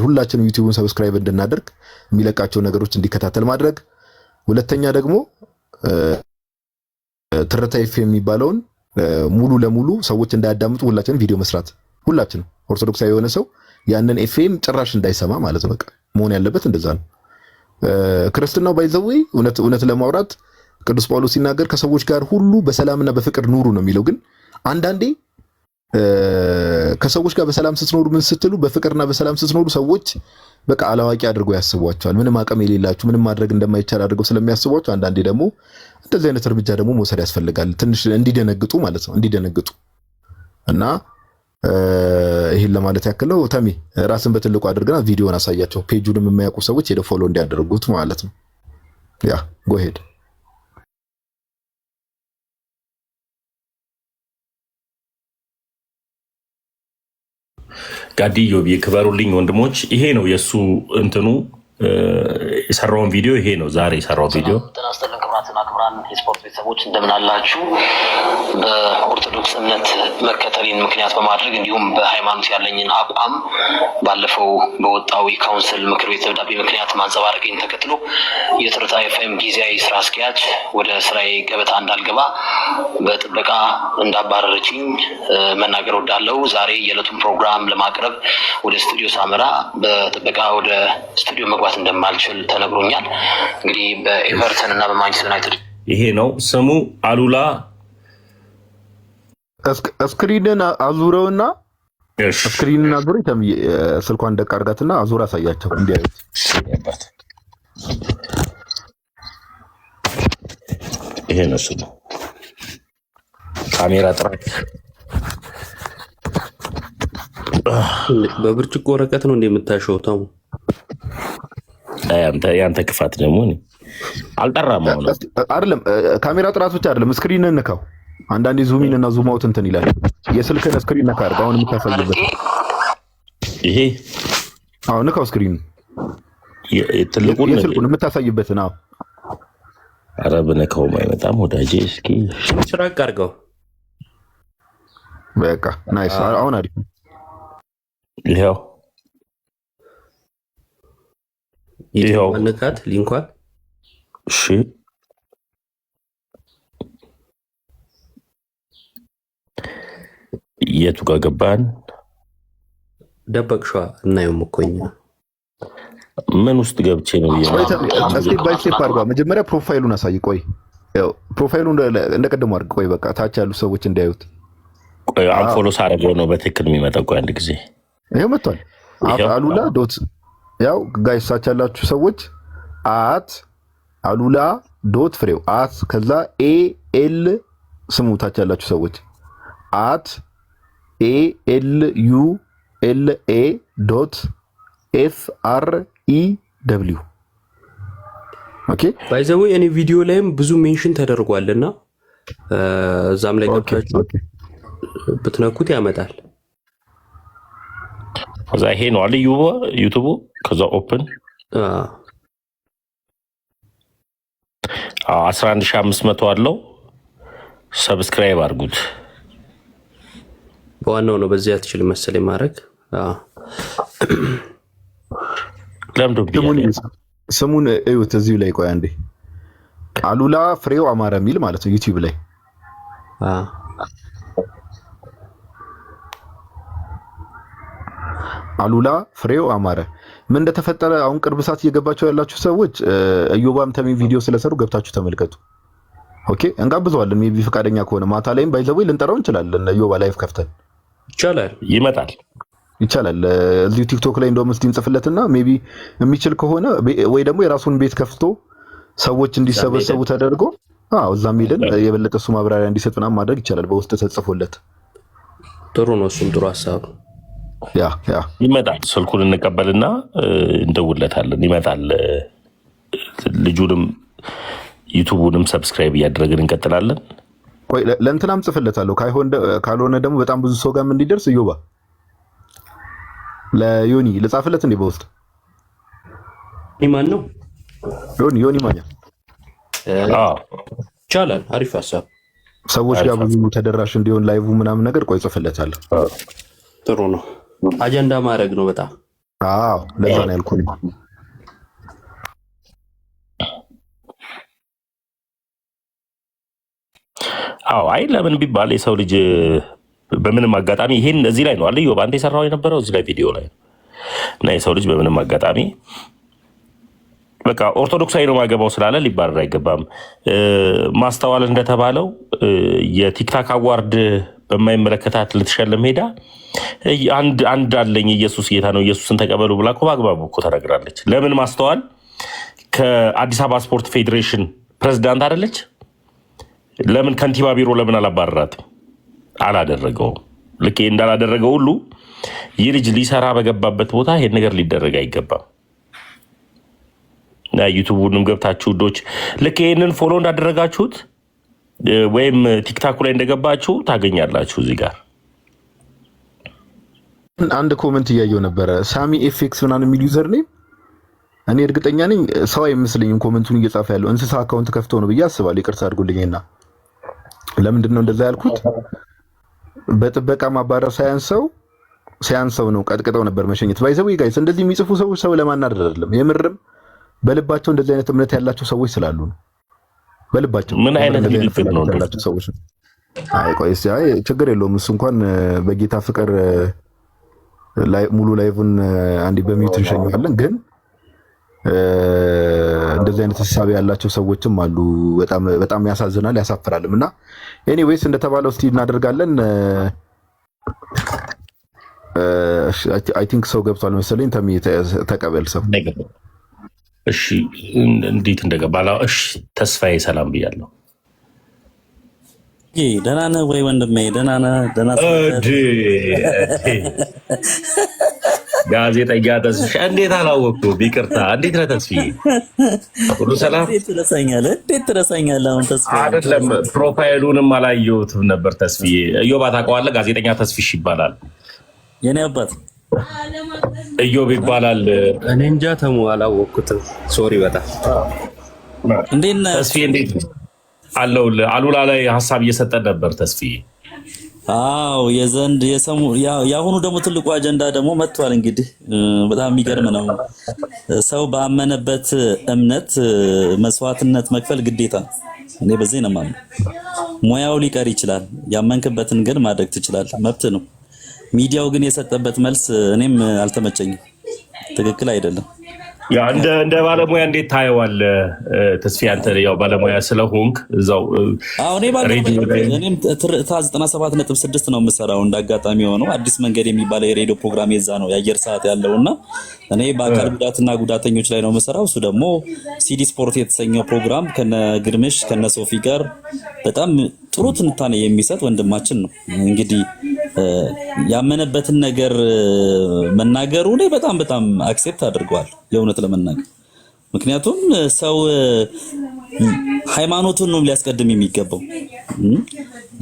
ሁላችንም ዩቲዩብን ሰብስክራይብ እንድናደርግ የሚለቃቸው ነገሮች እንዲከታተል ማድረግ። ሁለተኛ ደግሞ ትርታ ኤፍኤም የሚባለውን ሙሉ ለሙሉ ሰዎች እንዳያዳምጡ ሁላችንም ቪዲዮ መስራት፣ ሁላችንም ኦርቶዶክሳዊ የሆነ ሰው ያንን ኤፍኤም ጭራሽ እንዳይሰማ ማለት ነው። በቃ መሆን ያለበት እንደዛ ነው። ክርስትናው ባይዘው እውነት ለማውራት ቅዱስ ጳውሎስ ሲናገር ከሰዎች ጋር ሁሉ በሰላምና በፍቅር ኑሩ ነው የሚለው። ግን አንዳንዴ ከሰዎች ጋር በሰላም ስትኖሩ ምን ስትሉ በፍቅርና በሰላም ስትኖሩ ሰዎች በቃ አላዋቂ አድርገው ያስቧቸዋል። ምንም አቅም የሌላችሁ ምንም ማድረግ እንደማይቻል አድርገው ስለሚያስቧቸው አንዳንዴ ደግሞ እንደዚህ አይነት እርምጃ ደግሞ መውሰድ ያስፈልጋል። ትንሽ እንዲደነግጡ ማለት ነው እንዲደነግጡ እና ይሄን ለማለት ያክል ነው። ተሚ ራስን በትልቁ አድርገና ቪዲዮን አሳያቸው። ፔጁንም የሚያውቁ ሰዎች ሄደው ፎሎ እንዲያደርጉት ማለት ነው። ያ ጎ ሄድ ጋዲዮ ክበሩልኝ ወንድሞች። ይሄ ነው የሱ እንትኑ የሰራውን ቪዲዮ ይሄ ነው ዛሬ የሰራው ቪዲዮ። ተናስተልን ክብራትና ክብራን የስፖርት ቤተሰቦች እንደምን አላችሁ? በኦርቶዶክስ እምነት መከተልን ምክንያት በማድረግ እንዲሁም በሃይማኖት ያለኝን አቋም ባለፈው በወጣው የካውንስል ምክር ቤት ደብዳቤ ምክንያት ማንጸባረቅን ተከትሎ የትርታ ኤፍኤም ጊዜያዊ ስራ አስኪያጅ ወደ ስራዬ ገበታ እንዳልገባ በጥበቃ እንዳባረረችኝ መናገር ወዳለው። ዛሬ የዕለቱን ፕሮግራም ለማቅረብ ወደ ስቱዲዮ ሳመራ በጥበቃ ወደ ስቱዲዮ መግባት እንደማልችል ተነግሮኛል። እንግዲህ በኤቨርተን እና በማንቸስተር ዩናይትድ ይሄ ነው ስሙ አሉላ። ስክሪንን አዙረውና ስክሪንን አዙረው ስልኳን ደቅ አድርጋትና አዙራ አሳያቸው እንዲያዩት። ይሄ ነው ስሙ። ካሜራ ጥራት በብርጭቆ ወረቀት ነው እንደምታሸው ታሙ። ያንተ ክፋት ደግሞ አልጠራም አይደለም። ካሜራ ጥራት ብቻ አይደለም፣ ስክሪንን ንካው። አንዳንዴ ዙሚን እና ዙም አውት እንትን ይላል። የስልክን ስክሪን ነካ አድርገው። አሁን የምታሳይበት ይሄ አሁን ንካው። ስክሪን ትልቁን የስልኩን የምታሳይበት ነው። ኧረ በነካው አይመጣም ወዳጄ። እስኪ ሽራቅ አድርገው። በቃ ናይስ። አሁን አሪፍ ነው። ይሄው አንካት ሊንኳን። እሺ የቱ ጋር ገባን? ደበቅሽዋ እናየውም እኮ እኛ ምን ውስጥ ገብቼ ነው ስቴፕ ባይ ስቴፕ አድርጓ። መጀመሪያ ፕሮፋይሉን አሳይ። ቆይ ያው ፕሮፋይሉን እንደቀደሙ አድርግ። ቆይ በቃ ታች ያሉ ሰዎች እንዲያዩት። ቆይ አንፎሎ ሳደርገው ነው በትክክል የሚመጣው። ቆይ አንድ ጊዜ ይሄው መጥቷል። አሉላ ዶት ያው ጋይስ ታች ያላችሁ ሰዎች አሉላ ዶት ፍሬው ከዛ ኤል ስሙ ታች ያላችሁ ሰዎች ALULA ዶት FREW ኦኬ። ባይ ዘ ወይ እኔ ቪዲዮ ላይም ብዙ ሜንሽን ተደርጓልና እዛም ላይ ገብታችሁ ብትነኩት ያመጣል። ከዛ ይሄ ነው አለ ዩቲዩብ። ከዛ ኦፕን 11500 አለው። ሰብስክራይብ አድርጉት። በዋናው ነው በዚህ አትችልም መሰለኝ ማድረግ። ስሙን እዩት እዚሁ ላይ። ቆይ አንዴ አሉላ ፍሬው አማረ የሚል ማለት ነው ዩቲዩብ ላይ። አሉላ ፍሬው አማረ ምን እንደተፈጠረ አሁን ቅርብ ሰዓት እየገባችሁ ያላችሁ ሰዎች እዮባም ተሚን ቪዲዮ ስለሰሩ ገብታችሁ ተመልከቱ። ኦኬ እንጋብዘዋለን። ሜቢ ፈቃደኛ ከሆነ ማታ ላይም ባይዘው ልንጠራው እንችላለን። እዮባ ላይቭ ከፍተን ይቻላል ይቻላል። እዚሁ ቲክቶክ ላይ እንደውም እስቲ እንጽፍለትና ሜቢ የሚችል ከሆነ ወይ ደግሞ የራሱን ቤት ከፍቶ ሰዎች እንዲሰበሰቡ ተደርጎ እዛም ሄደን የበለጠ እሱ ማብራሪያ እንዲሰጥ ምናምን ማድረግ ይቻላል። በውስጥ ተጽፎለት ጥሩ ነው። እሱም ጥሩ ሀሳብ ያ ይመጣል። ስልኩን እንቀበልና እንደውለታለን። ይመጣል። ልጁንም ዩቲዩቡንም ሰብስክራይብ እያደረግን እንቀጥላለን። ቆይ ለእንትናም ጽፍለታለሁ። ካልሆነ ደግሞ በጣም ብዙ ሰው ጋር እንዲደርስ እዮባ ለዮኒ ልጻፍለት እንዴ በውስጥ ማን ነው? ዮኒ ማኛ ይቻላል። አሪፍ ሀሳብ። ሰዎች ጋር ብዙ ተደራሽ እንዲሆን ላይቭ ምናምን ነገር ቆይ ጽፍለታለሁ። ጥሩ ነው። አጀንዳ ማድረግ ነው በጣም ለዛ ነው ያልኩኝ። አይ ለምን ቢባል የሰው ልጅ በምንም አጋጣሚ ይሄን እዚህ ላይ ነው አለ አንተ የሰራው የነበረው እዚህ ላይ ቪዲዮ ላይ እና የሰው ልጅ በምንም አጋጣሚ በቃ ኦርቶዶክሳዊ ነው ማገባው ስላለ ሊባረር አይገባም። ማስተዋል እንደተባለው የቲክታክ አዋርድ በማይመለከታት ልትሸለም ሄዳ አንድ አለኝ ኢየሱስ ጌታ ነው ኢየሱስን ተቀበሉ ብላ እኮ በአግባቡ እኮ ተናግራለች። ለምን ማስተዋል ከአዲስ አበባ ስፖርት ፌዴሬሽን ፕሬዝዳንት አይደለች? ለምን ከንቲባ ቢሮ ለምን አላባረራትም? አላደረገውም። ልክ እንዳላደረገው ሁሉ ይህ ልጅ ሊሰራ በገባበት ቦታ ይሄን ነገር ሊደረግ አይገባም። እና ዩቲዩብንም ገብታችሁ ዶች ልክ ይሄንን ፎሎ እንዳደረጋችሁት ወይም ቲክታክ ላይ እንደገባችሁ ታገኛላችሁ። እዚህ ጋር አንድ ኮሜንት እያየው ነበረ ሳሚ ኤፍኤክስ ምናምን የሚል ዩዘር ኔም እኔ እርግጠኛ ነኝ ሰው አይመስለኝም ኮሜንቱን እየጻፈ ያለው እንስሳ አካውንት ከፍቶ ነው ብዬ አስባለሁ። ይቅርታ አድርጉልኝና ለምንድን ነው እንደዛ ያልኩት? በጥበቃ ማባረር ሳያንሰው ነው ቀጥቅጠው ነበር መሸኘት። ባይዘው ጋይስ እንደዚህ የሚጽፉ ሰዎች ሰው ለማናደድ አይደለም፣ የምርም በልባቸው እንደዚህ አይነት እምነት ያላቸው ሰዎች ስላሉ ነው። በልባቸው ምን አይነት ንግግር ነው ያላቸው ሰዎች? አይ ቆይስ ችግር የለውም እሱ እንኳን በጌታ ፍቅር ሙሉ ላይቭን አንዲ በሚዩት እንሸኛለን። ግን እንደዚህ አይነት ሐሳብ ያላቸው ሰዎችም አሉ። በጣም ያሳዝናል ያሳፍራልም። እና ኤኒዌይስ እንደተባለው እስቲ እናደርጋለን። አይ ቲንክ ሰው ገብቷል መሰለኝ። ተቀበል ሰው። እሺ እንዴት እንደገባ እሺ ተስፋዬ ሰላም ብያለሁ። ደህና ነህ ወይ ወንድሜ? ደህና ነህ? ደህና ጋዜጠኛ ተስፋ እንዴት አላወቅሁም? ይቅርታ። እንዴት ነህ ተስፋዬ? ሁሉ ሰላም? እንዴት ትረሳኛለህ? አሁን ተስፋ አይደለም ፕሮፋይሉንም አላየሁትም ነበር። ተስፋዬ እዮብ ታውቀዋለህ? ጋዜጠኛ ተስፊሽ ይባላል። የኔ አባት እዮብ ይባላል። እኔ እንጃ ተሙ አላወቅኩትም። ሶሪ በጣም እንዴት ነህ ተስፋዬ? እንዴት አለሁልህ። አሉላ ላይ ሀሳብ እየሰጠን ነበር ተስፋዬ። አዎ የዘንድ የሰሙ ያሁኑ ደግሞ ትልቁ አጀንዳ ደግሞ መጥቷል። እንግዲህ በጣም የሚገርም ነው። ሰው ባመነበት እምነት መስዋዕትነት መክፈል ግዴታ ነው። እኔ በዚህ ነው የማምነው። ሙያው ሊቀር ይችላል፣ ያመንክበትን ግን ማድረግ ትችላለህ፣ መብት ነው። ሚዲያው ግን የሰጠበት መልስ እኔም አልተመቸኝም፣ ትክክል አይደለም። ያ እንደ ባለሙያ እንዴት ታየዋለህ ተስፋዬ? አንተ ያው ባለሙያ ስለሆንክ እዛው እኔ ባለሙያ እኔም ትርታ 97.6 ነው የምሰራው። እንዳጋጣሚ ሆነው አዲስ መንገድ የሚባለው የሬዲዮ ፕሮግራም የዛ ነው የአየር ሰዓት ያለውና እኔ በአካል ጉዳትና ጉዳተኞች ላይ ነው የምሰራው። እሱ ደግሞ ሲዲ ስፖርት የተሰኘው ፕሮግራም ከነ ግርምሽ ከነ ሶፊ ጋር በጣም ጥሩ ትንታኔ የሚሰጥ ወንድማችን ነው። እንግዲህ ያመነበትን ነገር መናገሩ ላይ በጣም አክሴፕት አድርገዋል የእውነት ለመናገር። ምክንያቱም ሰው ሃይማኖቱን ነው ሊያስቀድም የሚገባው።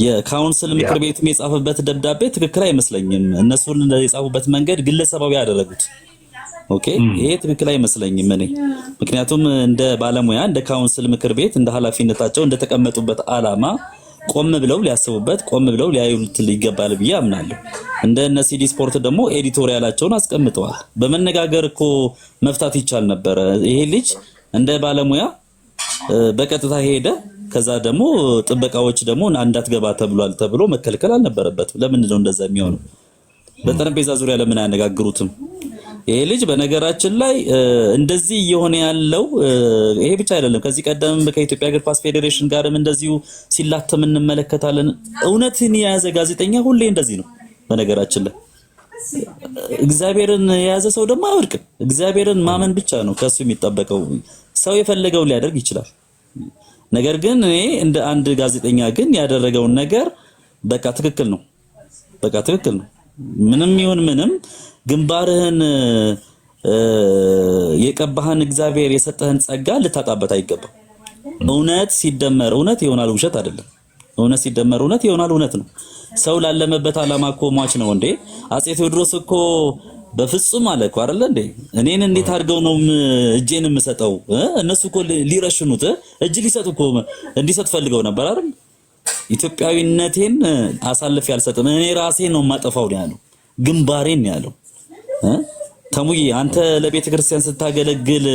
የካውንስል ምክር ቤቱም የጻፈበት ደብዳቤ ትክክል አይመስለኝም። እነሱን የጻፉበት መንገድ ግለሰባዊ ያደረጉት ኦኬ፣ ይሄ ትክክል አይመስለኝም እኔ። ምክንያቱም እንደ ባለሙያ እንደ ካውንስል ምክር ቤት እንደ ኃላፊነታቸው እንደተቀመጡበት ዓላማ ቆም ብለው ሊያስቡበት ቆም ብለው ሊያዩት ይገባል ብዬ አምናለሁ። እንደ ሲዲ ስፖርት ደግሞ ኤዲቶሪያላቸውን አስቀምጠዋል። በመነጋገር እኮ መፍታት ይቻል ነበረ። ይሄ ልጅ እንደ ባለሙያ በቀጥታ ሄደ። ከዛ ደግሞ ጥበቃዎች ደግሞ እንዳትገባ ተብሎ መከልከል አልነበረበትም። ለምንድን ነው እንደዛ የሚሆነው? በጠረጴዛ ዙሪያ ለምን አያነጋግሩትም? ይሄ ልጅ በነገራችን ላይ እንደዚህ እየሆነ ያለው ይሄ ብቻ አይደለም። ከዚህ ቀደም ከኢትዮጵያ እግር ኳስ ፌዴሬሽን ጋርም እንደዚሁ ሲላተም እንመለከታለን። እውነትን የያዘ ጋዜጠኛ ሁሌ እንደዚህ ነው። በነገራችን ላይ እግዚአብሔርን የያዘ ሰው ደግሞ አይወድቅም። እግዚአብሔርን ማመን ብቻ ነው ከሱ የሚጠበቀው። ሰው የፈለገውን ሊያደርግ ይችላል። ነገር ግን እኔ እንደ አንድ ጋዜጠኛ ግን ያደረገውን ነገር በቃ ትክክል ነው። በቃ ትክክል ነው። ምንም ይሁን ምንም ግንባርህን የቀባህን እግዚአብሔር የሰጠህን ጸጋ ልታጣበት አይገባም። እውነት ሲደመር እውነት ይሆናል፣ ውሸት አይደለም። እውነት ሲደመር እውነት ይሆናል፣ እውነት ነው። ሰው ላለመበት ዓላማ እኮ ሟች ነው እንዴ። አፄ ቴዎድሮስ እኮ በፍጹም አለ እኮ አይደል እንዴ፣ እኔን እንዴት አድርገው ነው እጄን የምሰጠው? እነሱ እኮ ሊረሽኑት እጅ ሊሰጡ እኮ እንዲሰጥ ፈልገው ነበር አይደል? ኢትዮጵያዊነቴን አሳልፌ አልሰጥም፣ እኔ ራሴን ነው የማጠፋው ነው ያለው። ግንባሬን ነው ያለው። ተሙዬ አንተ ለቤተ ክርስቲያን ስታገለግል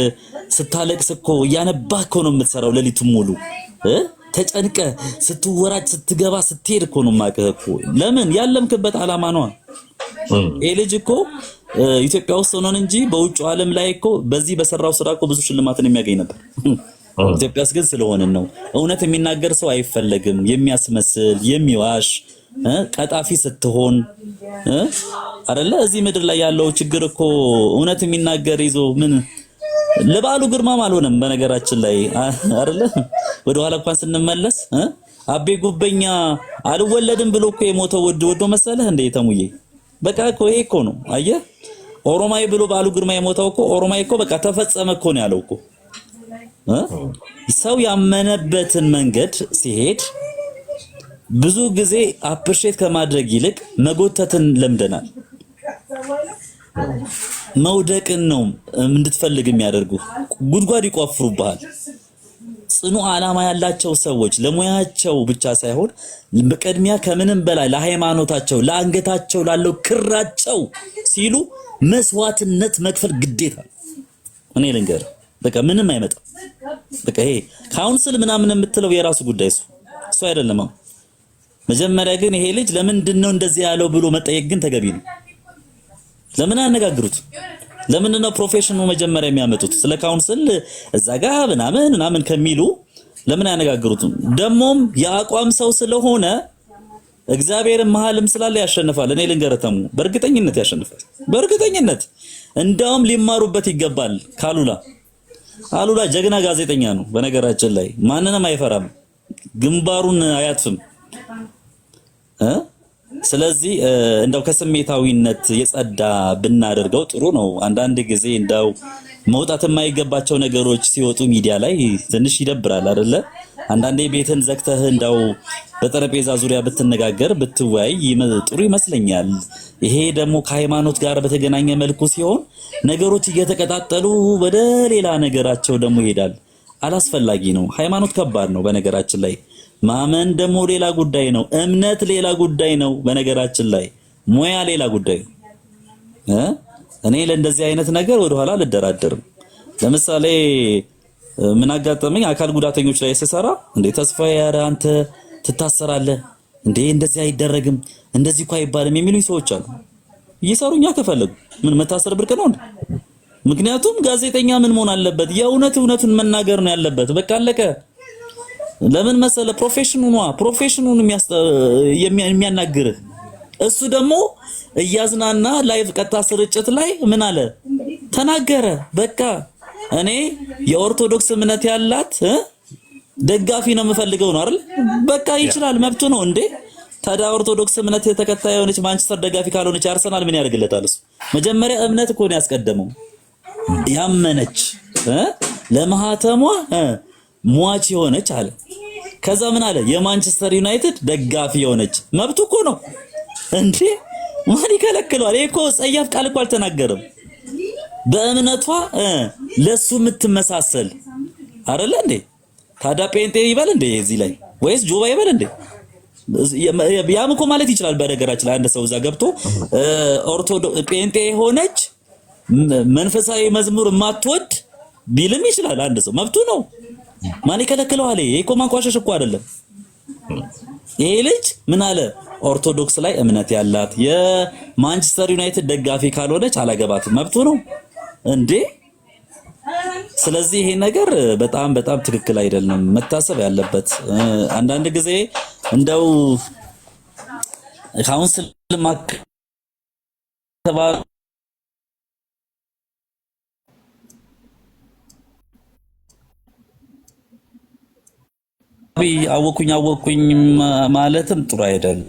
ስታለቅስ እኮ እያነባህ እኮ ነው የምትሰራው ሌሊቱን ሙሉ ተጨንቀ ስትወራጭ ስትገባ ስትሄድ እኮ ነው የማውቅህ እኮ። ለምን ያለምክበት ዓላማ ነው። ይሄ ልጅ እኮ ኢትዮጵያ ውስጥ ሆነን እንጂ በውጭ ዓለም ላይ እኮ በዚህ በሰራው ስራ እኮ ብዙ ሽልማትን የሚያገኝ ነበር። ኢትዮጵያስ ግን ስለሆነን ነው። እውነት የሚናገር ሰው አይፈለግም። የሚያስመስል የሚዋሽ ቀጣፊ ስትሆን አይደለ እዚህ ምድር ላይ ያለው ችግር እኮ እውነት የሚናገር ይዞ ምን ለባሉ ግርማም አልሆነም። በነገራችን ላይ አይደለ ወደ ኋላ እንኳን ስንመለስ አቤ ጉበኛ አልወለድም ብሎ እኮ የሞተው ወዶ መሰለህ እንደ ተሙዬ በቃ እኮ ይሄ እኮ ነው። አየህ ኦሮማይ ብሎ ባሉ ግርማ የሞተው እኮ ኦሮማይ እኮ በቃ ተፈጸመ እኮ ነው ያለው እኮ። ሰው ያመነበትን መንገድ ሲሄድ ብዙ ጊዜ አፕሪሼት ከማድረግ ይልቅ መጎተትን ለምደናል። መውደቅን ነው እንድትፈልግ የሚያደርጉ ጉድጓድ ይቆፍሩብሃል። ጽኑ ዓላማ ያላቸው ሰዎች ለሙያቸው ብቻ ሳይሆን በቅድሚያ ከምንም በላይ ለሃይማኖታቸው ለአንገታቸው ላለው ክራቸው ሲሉ መስዋዕትነት መክፈል ግዴታ ነው። እኔ ልንገር በቃ ምንም አይመጣም። በቃ ይሄ ካውንስል ምናምን የምትለው የራሱ ጉዳይ እሱ አይደለም። መጀመሪያ ግን ይሄ ልጅ ለምንድነው እንደዚህ ያለው ብሎ መጠየቅ ግን ተገቢ ነው። ለምን አነጋግሩት? ለምን ነው ፕሮፌሽኑ መጀመሪያ የሚያመጡት? ስለ ካውንስል እዛ ጋር ምናምን ከሚሉ ለምን አያነጋግሩት? ደሞም የአቋም ሰው ስለሆነ እግዚአብሔር መሐልም ስላለ ያሸንፋል። እኔ ልንገረተሙ በእርግጠኝነት ያሸንፋል። በእርግጠኝነት እንዳውም ሊማሩበት ይገባል። አሉላ ጀግና ጋዜጠኛ ነው። በነገራችን ላይ ማንንም አይፈራም፣ ግንባሩን አያጥፍም። ስለዚህ እንደው ከስሜታዊነት የጸዳ ብናደርገው ጥሩ ነው። አንዳንድ ጊዜ እንደው መውጣት የማይገባቸው ነገሮች ሲወጡ ሚዲያ ላይ ትንሽ ይደብራል አይደለ? አንዳንዴ ቤትን ዘግተህ እንደው በጠረጴዛ ዙሪያ ብትነጋገር ብትወያይ ጥሩ ይመስለኛል። ይሄ ደግሞ ከሃይማኖት ጋር በተገናኘ መልኩ ሲሆን ነገሮች እየተቀጣጠሉ ወደ ሌላ ነገራቸው ደግሞ ይሄዳል። አላስፈላጊ ነው። ሃይማኖት ከባድ ነው በነገራችን ላይ። ማመን ደግሞ ሌላ ጉዳይ ነው። እምነት ሌላ ጉዳይ ነው። በነገራችን ላይ ሙያ ሌላ ጉዳይ ነው። እኔ ለእንደዚህ አይነት ነገር ወደኋላ ልደራደርም። ለምሳሌ ምን አጋጠመኝ? አካል ጉዳተኞች ላይ ስሰራ እንዴ ተስፋዬ ያረ አንተ ትታሰራለህ እንዴ እንደዚህ አይደረግም እንደዚህ እኮ አይባልም የሚሉኝ ሰዎች አሉ። እየሰሩኛ ከፈለጉ ምን መታሰር ብርቅ ነው እንዴ? ምክንያቱም ጋዜጠኛ ምን መሆን አለበት? የእውነቱን መናገር ነው ያለበት። በቃ አለቀ። ለምን መሰለ ፕሮፌሽኑን የሚያናግርህ እሱ ደግሞ እያዝናና ላይቭ ቀጥታ ስርጭት ላይ ምን አለ ተናገረ። በቃ እኔ የኦርቶዶክስ እምነት ያላት ደጋፊ ነው የምፈልገው ነው አይደል? በቃ ይችላል፣ መብቱ ነው እንዴ። ታዲያ ኦርቶዶክስ እምነት ተከታይ የሆነች ማንቸስተር ደጋፊ ካልሆነች አርሰናል ምን ያደርግለታል? እሱ መጀመሪያ እምነት እኮ ነው ያስቀደመው። ያመነች ለማህተሟ ሟች የሆነች አለ። ከዛ ምን አለ? የማንቸስተር ዩናይትድ ደጋፊ የሆነች መብቱ እኮ ነው እንዴ። ማን ይከለክለዋል? ይሄ እኮ ጸያፍ ቃል እኮ አልተናገረም። በእምነቷ ለሱ የምትመሳሰል አይደለ እንዴ? ታዲያ ጴንጤ ይበል እንዴ እዚህ ላይ ወይስ ጆባ ይበል እንዴ? ያም እኮ ማለት ይችላል። በነገራችን ላይ አንድ ሰው እዛ ገብቶ ኦርቶዶክስ ጴንጤ የሆነች መንፈሳዊ መዝሙር የማትወድ ቢልም ይችላል። አንድ ሰው መብቱ ነው። ማን ይከለክለዋል? ይሄ እኮ ማንቋሸሽ እኮ አይደለም። ይሄ ልጅ ምን አለ? ኦርቶዶክስ ላይ እምነት ያላት የማንቸስተር ዩናይትድ ደጋፊ ካልሆነች አላገባትም። መብቱ ነው እንዴ። ስለዚህ ይሄ ነገር በጣም ትክክል አይደለም፣ መታሰብ ያለበት። አንዳንድ ጊዜ እንደው ካውንስል ማከባቢ አወኩኝ ማለትም ጥሩ አይደለም።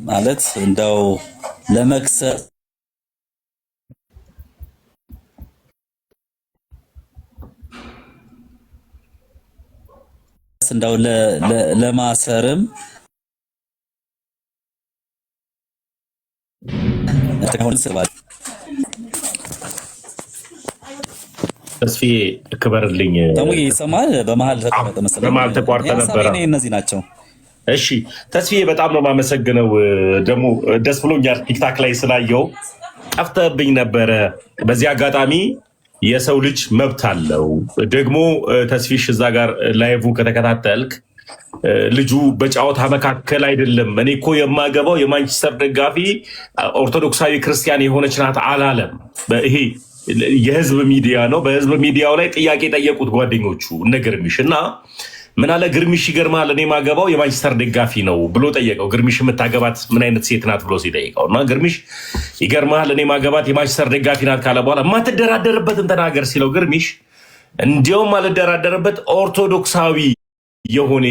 ማለት እንደው ለመክሰስ እንደው ለማሰርም ተካውን ስባል ተስፋዬ ክበርልኝ። ተሙዬ ይሰማል። በመሃል ተቋረጠ መሰለኝ። በመሃል ተቋርጠ ነበር። እነዚህ ናቸው። እሺ ተስፋዬ በጣም ነው የማመሰግነው። ደግሞ ደስ ብሎኛል ቲክታክ ላይ ስላየው። ጠፍተህብኝ ነበረ። በዚህ አጋጣሚ የሰው ልጅ መብት አለው። ደግሞ ተስፊሽ እዛ ጋር ላይቭ ከተከታተልክ ልጁ በጨዋታ መካከል አይደለም። እኔ እኮ የማገባው የማንቸስተር ደጋፊ ኦርቶዶክሳዊ ክርስቲያን የሆነች ናት አላለም። ይሄ የህዝብ ሚዲያ ነው። በህዝብ ሚዲያው ላይ ጥያቄ ጠየቁት ጓደኞቹ እነ ግርምሽ እና ምን አለ ግርሚሽ ይገርማል እኔ ማገባው የማንቸስተር ደጋፊ ነው ብሎ ጠየቀው። ግርሚሽ የምታገባት ምን አይነት ሴት ናት ብሎ ሲጠይቀው እና ግርሚሽ ይገርማል እኔ ማገባት የማንቸስተር ደጋፊ ናት ካለ በኋላ የማትደራደርበትን ተናገር ሲለው ግርሚሽ እንዲያውም አልደራደርበት ኦርቶዶክሳዊ የሆነ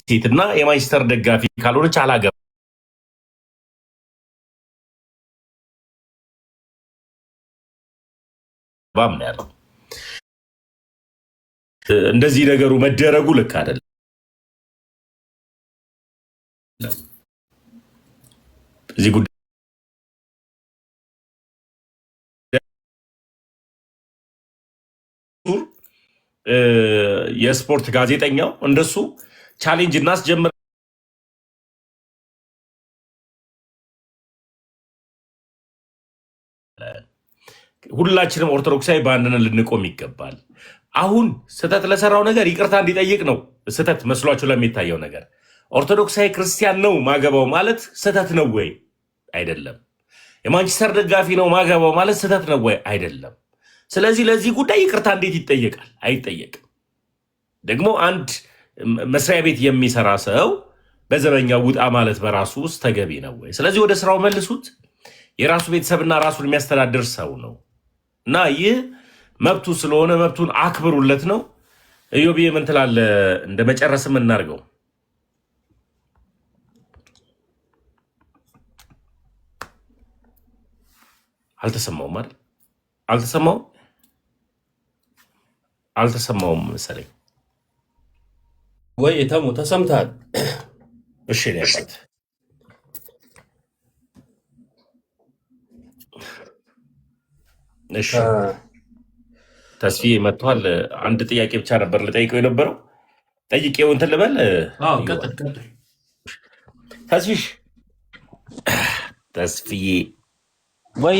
ሴትና የማንቸስተር ደጋፊ ካልሆነች አላገባም ነው ያለው። እንደዚህ ነገሩ መደረጉ ልክ አይደለም። እዚህ ጉዳይ የስፖርት ጋዜጠኛው እንደሱ ቻሌንጅ እናስጀምር ሁላችንም ኦርቶዶክሳዊ በአንድነት ልንቆም ይገባል። አሁን ስህተት ለሰራው ነገር ይቅርታ እንዲጠይቅ ነው። ስህተት መስሏችሁ ለሚታየው ነገር ኦርቶዶክሳዊ ክርስቲያን ነው ማገባው ማለት ስህተት ነው ወይ? አይደለም። የማንቸስተር ደጋፊ ነው ማገባው ማለት ስህተት ነው ወይ? አይደለም። ስለዚህ ለዚህ ጉዳይ ይቅርታ እንዴት ይጠየቃል? አይጠየቅም። ደግሞ አንድ መስሪያ ቤት የሚሰራ ሰው በዘበኛው ውጣ ማለት በራሱ ውስጥ ተገቢ ነው ወይ? ስለዚህ ወደ ስራው መልሱት። የራሱ ቤተሰብና ራሱን የሚያስተዳድር ሰው ነው እና ይህ መብቱ ስለሆነ መብቱን አክብሩለት ነው። ኢዮብዬ ምን ትላለህ? እንደ መጨረስም እናድርገው። አልተሰማውም አይደል? አልተሰማውም መሰለኝ ወይ ተሙ ተሰምታል? እሺ ያባት እሺ ተስፋዬ መጥቷል። አንድ ጥያቄ ብቻ ነበር ልጠይቀው የነበረው። ጠይቄው እንትን ልበል። ተስፋዬ ወይ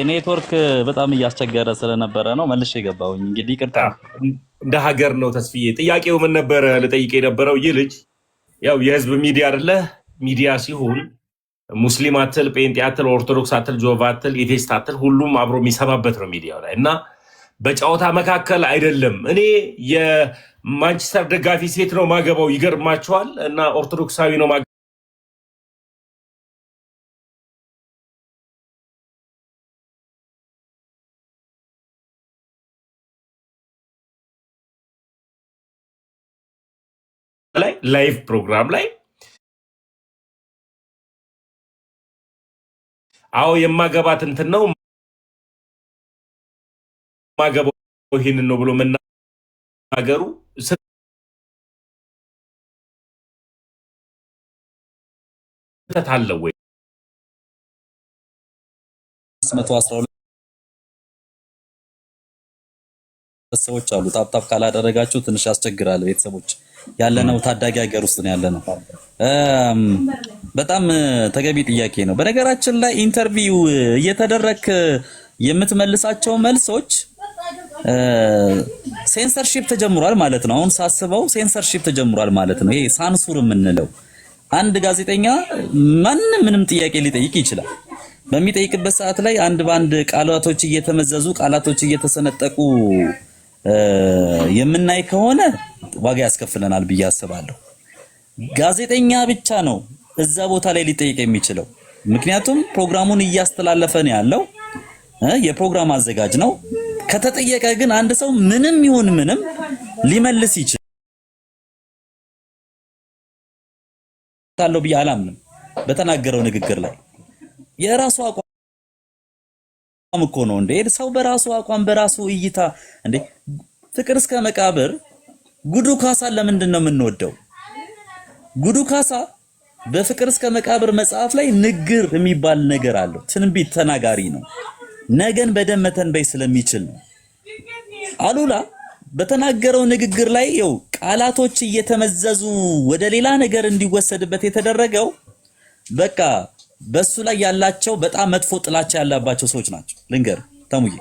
ኔትወርክ በጣም እያስቸገረ ስለነበረ ነው መልሼ የገባሁኝ። እንግዲህ ይቅርታ። እንደ ሀገር ነው ተስፋዬ። ጥያቄው ምን ነበረ ልጠይቅ የነበረው? ይህ ልጅ ያው የህዝብ ሚዲያ አይደለ? ሚዲያ ሲሆን ሙስሊም አትል፣ ጴንጤ አትል፣ ኦርቶዶክስ አትል፣ ጆቫ አትል፣ ኤቴስት አትል ሁሉም አብሮ የሚሰማበት ነው ሚዲያው ላይ እና በጨዋታ መካከል አይደለም። እኔ የማንቸስተር ደጋፊ ሴት ነው ማገባው ይገርማቸዋል እና ኦርቶዶክሳዊ ነው ላይ ላይቭ ፕሮግራም ላይ አዎ የማገባት እንትን ነው ማገባው ይሄንን ነው ብሎ መናገሩ ስህተት አለው ወይ? 112 ሰዎች አሉ። ታፕታፕ ካላደረጋችሁ ትንሽ ያስቸግራል። ቤተሰቦች ያለነው ታዳጊ ሀገር ውስጥ ነው ያለነው። በጣም ተገቢ ጥያቄ ነው። በነገራችን ላይ ኢንተርቪው እየተደረክ የምትመልሳቸው መልሶች ሴንሰርሺፕ ተጀምሯል ማለት ነው። አሁን ሳስበው ሴንሰርሺፕ ተጀምሯል ማለት ነው። ይሄ ሳንሱር የምንለው አንድ ጋዜጠኛ ምንም ጥያቄ ሊጠይቅ ይችላል። በሚጠይቅበት ሰዓት ላይ አንድ ባንድ ቃላቶች እየተመዘዙ ቃላቶች እየተሰነጠቁ የምናይ ከሆነ ዋጋ ያስከፍለናል ብዬ አስባለሁ። ጋዜጠኛ ብቻ ነው እዛ ቦታ ላይ ሊጠይቅ የሚችለው። ምክንያቱም ፕሮግራሙን እያስተላለፈ ነው ያለው፣ የፕሮግራም አዘጋጅ ነው። ከተጠየቀ ግን አንድ ሰው ምንም ይሁን ምንም ሊመልስ ይችላል ብዬ አላምንም። በተናገረው ንግግር ላይ የራሱ አቋም እኮ ነው እንዴ ሰው በራሱ አቋም በራሱ እይታ እንዴ። ፍቅር እስከ መቃብር ጉዱ ካሳ ለምንድን ነው የምንወደው? ጉዱ ካሳ በፍቅር እስከ መቃብር መጽሐፍ ላይ ንግር የሚባል ነገር አለው። ትንቢት ተናጋሪ ነው። ነገን በደም መተንበይ ስለሚችል ነው። አሉላ በተናገረው ንግግር ላይ ይኸው ቃላቶች እየተመዘዙ ወደ ሌላ ነገር እንዲወሰድበት የተደረገው በቃ በሱ ላይ ያላቸው በጣም መጥፎ ጥላቻ ያለባቸው ሰዎች ናቸው። ልንገር ተሙዬ፣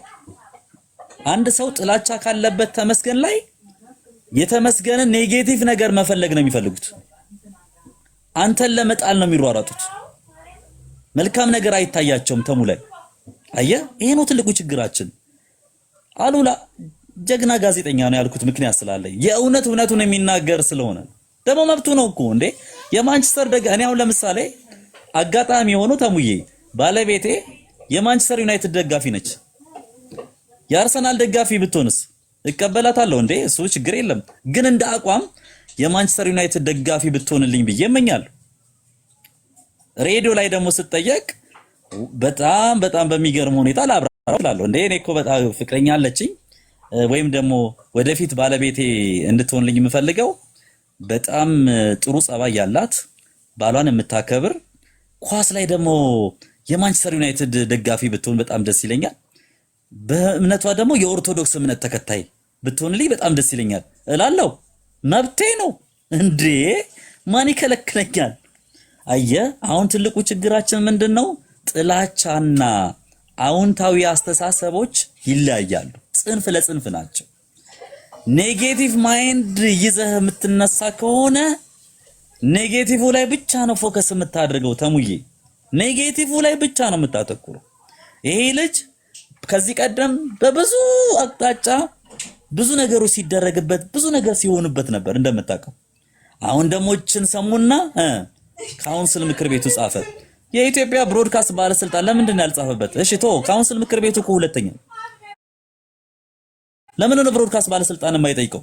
አንድ ሰው ጥላቻ ካለበት ተመስገን ላይ የተመስገንን ኔጌቲቭ ነገር መፈለግ ነው የሚፈልጉት። አንተን ለመጣል ነው የሚሯሯጡት። መልካም ነገር አይታያቸውም ተሙ ላይ። አየህ፣ ይሄ ነው ትልቁ ችግራችን። አሉላ ጀግና ጋዜጠኛ ነው ያልኩት ምክንያት ስላለኝ እውነቱን የሚናገር ስለሆነ ደግሞ መብቱ ነው እኮ እንዴ። የማንቸስተር እኔ አሁን ለምሳሌ አጋጣሚ ሆኖ ተሙዬ ባለቤቴ የማንቸስተር ዩናይትድ ደጋፊ ነች። የአርሰናል ደጋፊ ብትሆንስ እቀበላታለሁ እንዴ፣ እሱ ችግር የለም። ግን እንደ አቋም የማንቸስተር ዩናይትድ ደጋፊ ብትሆንልኝ ብዬ እመኛለሁ። ሬዲዮ ላይ ደግሞ ስትጠየቅ በጣም በሚገርም ሁኔታ ላብራራው እላለሁ። እንዴ እኔ እኮ በጣም ፍቅረኛ አለችኝ ወይም ደግሞ ወደፊት ባለቤቴ እንድትሆንልኝ የምፈልገው በጣም ጥሩ ጸባይ ያላት ባሏን የምታከብር ኳስ ላይ ደግሞ የማንቸስተር ዩናይትድ ደጋፊ ብትሆን በጣም ደስ ይለኛል። በእምነቷ ደግሞ የኦርቶዶክስ እምነት ተከታይ ብትሆንልኝ በጣም ደስ ይለኛል እላለሁ። መብቴ ነው እንዴ፣ ማን ይከለክለኛል? አየህ አሁን ትልቁ ችግራችን ምንድነው? ጥላቻና አዎንታዊ አስተሳሰቦች ይለያያሉ። ጽንፍ ለጽንፍ ናቸው። ኔጌቲቭ ማይንድ ይዘህ የምትነሳ ከሆነ ኔጌቲቭ ላይ ብቻ ነው ፎከስ የምታደርገው ተሙዬ፣ ኔጌቲቭ ላይ ብቻ ነው የምታተኩረው። ይሄ ልጅ ከዚህ ቀደም በብዙ አቅጣጫ ብዙ ነገሮች ሲደረግበት ብዙ ነገር ሲሆንበት ነበር እንደምታውቀው። አሁን ደግሞ እችን ሰሙና ካውንስል ምክር ቤቱ ጻፈ። የኢትዮጵያ ብሮድካስት ባለስልጣን ለምንድን ነው ያልጻፈበት? እሺ ቶ ካውንስል ምክር ቤቱ እኮ ሁለተኛ ለምን ነው ብሮድካስት ባለስልጣን የማይጠይቀው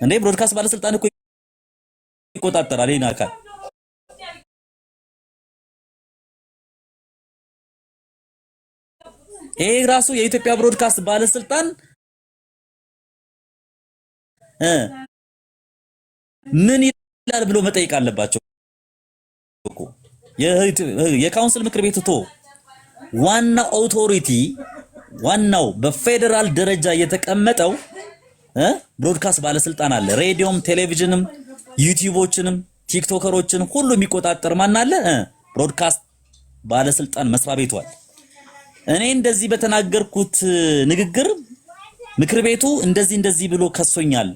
እንዴ? ብሮድካስት ባለስልጣን እኮ ይቆጣጠራል ይሄን አካል። ይሄ ራሱ የኢትዮጵያ ብሮድካስት ባለስልጣን ምን ይላል ብሎ መጠየቅ አለባቸው እኮ። የካውንስል ምክር ቤቱ ቶ ዋና ኦቶሪቲ ዋናው በፌደራል ደረጃ የተቀመጠው ብሮድካስት ባለስልጣን አለ። ሬዲዮም፣ ቴሌቪዥንም፣ ዩቲዩቦችንም ቲክቶከሮችን ሁሉ የሚቆጣጠር ማን አለ? ብሮድካስት ባለስልጣን መስሪያ ቤቱ አለ። እኔ እንደዚህ በተናገርኩት ንግግር ምክር ቤቱ እንደዚህ ብሎ ከሶኛል።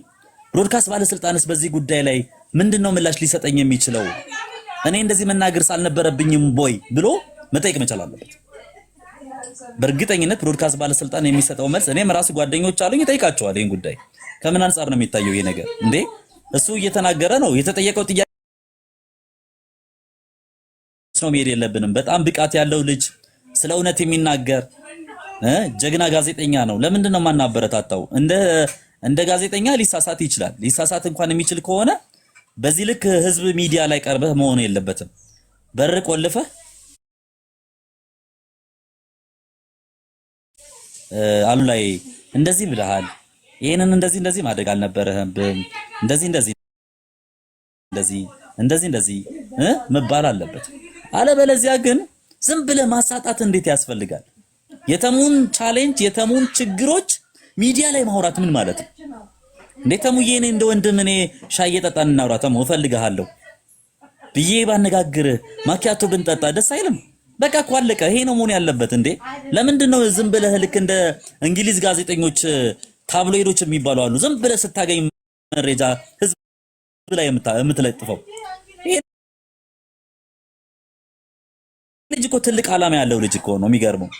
ብሮድካስት ባለስልጣንስ በዚህ ጉዳይ ላይ ምንድነው ምላሽ ሊሰጠኝ የሚችለው? እኔ እንደዚህ መናገር ሳልነበረብኝም ቦይ ብሎ መጠየቅ መቻል አለበት። በእርግጠኝነት ብሮድካስት ባለስልጣን የሚሰጠው መልስ እኔም ራሱ ጓደኞች አሉኝ እጠይቃቸዋለሁ። ይሄን ጉዳይ ከምን አንፃር ነው የሚታየው ይሄ ነገር እንዴ? እሱ እየተናገረ ነው የተጠየቀው ጥያቄ ነው መሄድ የለብንም። በጣም ብቃት ያለው ልጅ ስለ እውነት የሚናገር ጀግና ጋዜጠኛ ነው። ለምንድን ነው ማናበረታታው? እንደ ጋዜጠኛ ሊሳሳት ይችላል። ሊሳሳት እንኳን የሚችል ከሆነ በዚህ ልክ ህዝብ ሚዲያ ላይ ቀርበህ መሆን የለበትም። በር ቆልፈህ አሉ ላይ እንደዚህ ብለሃል፣ ይሄንን እንደዚህ ማድረግ አልነበረህም፣ እንደዚህ መባል አለበት። አለበለዚያ ግን ዝም ብለህ ማሳጣት እንዴት ያስፈልጋል? የተሙን ቻሌንጅ የተሙን ችግሮች ሚዲያ ላይ ማውራት ምን ማለት ነው? እንዴ ተሙዬ እኔ እንደ ወንድም እኔ ሻይ እየጠጣን እናውራ ተሙ እፈልግሃለሁ ብዬ ባነጋግርህ ማኪያቶ ብንጠጣ ደስ አይልም? በቃ እኮ አለቀ። ይሄ ነው መሆን ያለበት እንዴ። ለምንድን ነው ዝም ብለህ ልክ እንደ እንግሊዝ ጋዜጠኞች ታብሎይዶች የሚባሉ አሉ ዝም ብለህ ስታገኝ መረጃ ህዝብ ላይ የምትለጥፈው? ይሄ ልጅ እኮ ትልቅ ዓላማ ያለው ልጅ እኮ ነው። የሚገርመው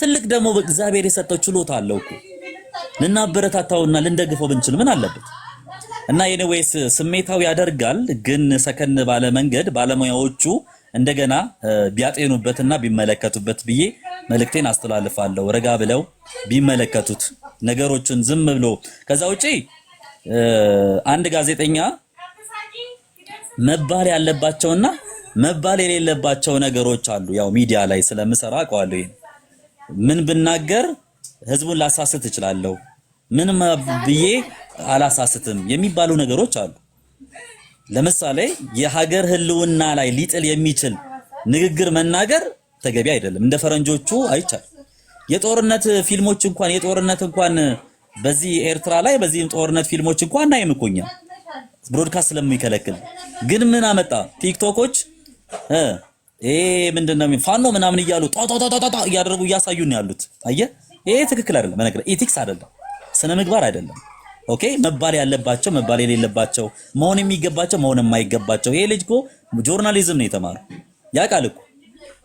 ትልቅ ደግሞ በእግዚአብሔር የሰጠው ችሎታ አለው እኮ። ልናበረታታውና ልንደግፈው ብንችል ምን አለበት? እና ኤኒዌይስ ስሜታው ያደርጋል፣ ግን ሰከን ባለ መንገድ ባለሙያዎቹ እንደገና ቢያጤኑበትና ቢመለከቱበት ብዬ መልእክቴን አስተላልፋለሁ። ረጋ ብለው ቢመለከቱት ነገሮችን ዝም ብሎ ከዛ ውጪ አንድ ጋዜጠኛ መባል ያለባቸውና መባል የሌለባቸው ነገሮች አሉ። ያው ሚዲያ ላይ ስለምሰራ አውቀዋለሁ። ምን ብናገር ህዝቡን ላሳስት እችላለሁ፣ ምን ብዬ አላሳስትም የሚባሉ ነገሮች አሉ። ለምሳሌ የሀገር ህልውና ላይ ሊጥል የሚችል ንግግር መናገር ተገቢ አይደለም። እንደ ፈረንጆቹ አይቻል። የጦርነት ፊልሞች እንኳን በዚህ ኤርትራ ላይ በዚህ ጦርነት ፊልሞች እንኳን አይምኩኛ ብሮድካስት ስለሚከለክል። ግን ምን አመጣ? ቲክቶኮች ምንድነው ፋኖ ምናምን እያሉ ጣጣጣጣ እያደረጉ እያሳዩን ያሉት። አየህ ይሄ ትክክል አይደለም። በነገር ኢቲክስ አይደለም፣ ስነ ምግባር አይደለም። ኦኬ መባል ያለባቸው መባል የሌለባቸው መሆን የሚገባቸው መሆን የማይገባቸው። ይሄ ልጅ እኮ ጆርናሊዝም ነው የተማረው።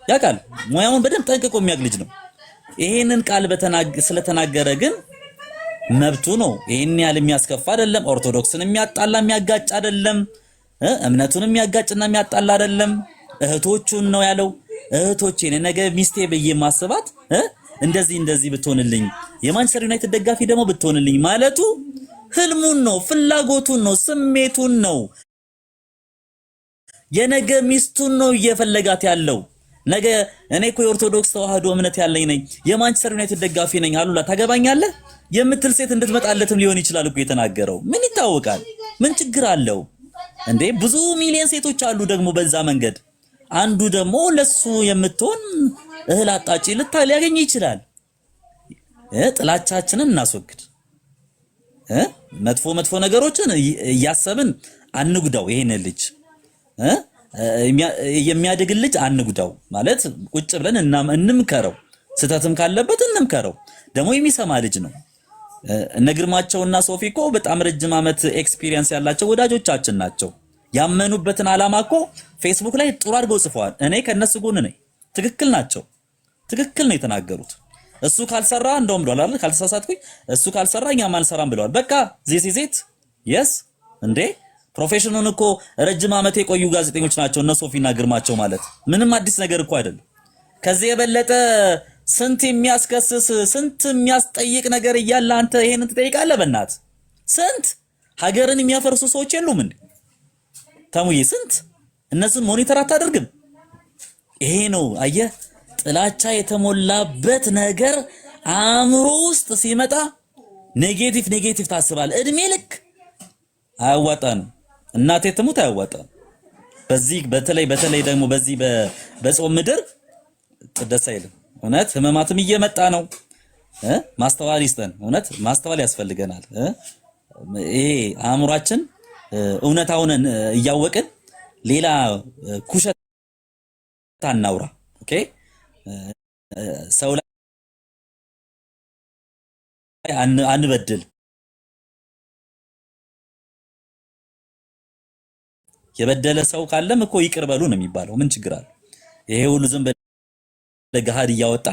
ያውቃል ሙያውን በደንብ ጠንቅቆ የሚያውቅ ልጅ ነው። ይሄንን ቃል ስለተናገረ ግን መብቱ ነው። ይሄን ያህል የሚያስከፋ አይደለም። ኦርቶዶክስን የሚያጣላ የሚያጋጭ አይደለም። እምነቱን የሚያጋጭና የሚያጣላ አይደለም። እህቶቹን ነው ያለው። እህቶቼን ነገ ሚስቴ ብዬ ማስባት እንደዚህ ብትሆንልኝ የማንቸስተር ዩናይትድ ደጋፊ ደግሞ ብትሆንልኝ ማለቱ ህልሙን ነው፣ ፍላጎቱን ነው፣ ስሜቱን ነው። የነገ ሚስቱን ነው እየፈለጋት ያለው። ነገ እኔ እኮ የኦርቶዶክስ ተዋህዶ እምነት ያለኝ ነኝ፣ የማንቸስተር ዩናይትድ ደጋፊ ነኝ፣ አሉላ ታገባኛለህ የምትል ሴት እንድትመጣለትም ሊሆን ይችላል እኮ የተናገረው። ምን ይታወቃል? ምን ችግር አለው እንዴ? ብዙ ሚሊዮን ሴቶች አሉ ደግሞ በዛ መንገድ። አንዱ ደግሞ ለሱ የምትሆን እህል አጣጪ ሊያገኝ ይችላል። ጥላቻችንን እናስወግድ። መጥፎ ነገሮችን እያሰብን አንጉዳው። ይሄን ልጅ የሚያድግ ልጅ አንጉዳው ማለት ቁጭ ብለን እንምከረው። ስተትም ካለበት እንምከረው። ደግሞ የሚሰማ ልጅ ነው። እነ ግርማቸውና ሶፊ እኮ በጣም ረጅም ዓመት ኤክስፒሪየንስ ያላቸው ወዳጆቻችን ናቸው። ያመኑበትን ዓላማ እኮ ፌስቡክ ላይ ጥሩ አድርገው ጽፈዋል። እኔ ከነሱ ጎን ነኝ። ትክክል ናቸው። ትክክል ነው የተናገሩት። እሱ ካልሰራ እንደውም ብለዋል አይደል? ካልተሳሳትኩኝ እሱ ካልሰራ እኛም አንሰራም ብለዋል። በቃ ዚስ ኢዝ ኢት የስ እንዴ ፕሮፌሽኑን እኮ ረጅም ዓመት የቆዩ ጋዜጠኞች ናቸው እነ ሶፊና ግርማቸው ማለት ምንም አዲስ ነገር እኮ አይደለም። ከዚህ የበለጠ ስንት የሚያስከስስ ስንት የሚያስጠይቅ ነገር እያለ አንተ ይሄንን ትጠይቃለህ? በእናት ስንት ሀገርን የሚያፈርሱ ሰዎች የሉም እንዴ? ተሙዬ ስንት እነሱን ሞኒተር አታደርግም? ይሄ ነው አየህ፣ ጥላቻ የተሞላበት ነገር አእምሮ ውስጥ ሲመጣ ኔጌቲቭ ታስባለህ። እድሜ ልክ አያዋጣንም። እናቴ ትሙት አያዋጣንም። በዚህ በተለይ ደግሞ በዚህ በጾም ምድር ደስ አይልም። እውነት ህመማትም እየመጣ ነው። ማስተዋል ይስጠን። እውነት ማስተዋል ያስፈልገናል። ይሄ አእምሯችን እውነታውን እያወቅን ሌላ ኩሸት አናውራ። ኦኬ ሰው ላይ አንበድል። የበደለ ሰው ካለም እኮ ይቅር በሉ ነው የሚባለው። ምን ችግር አለ? ይሄ ሁሉ ዝም ለገሃድ እያወጣ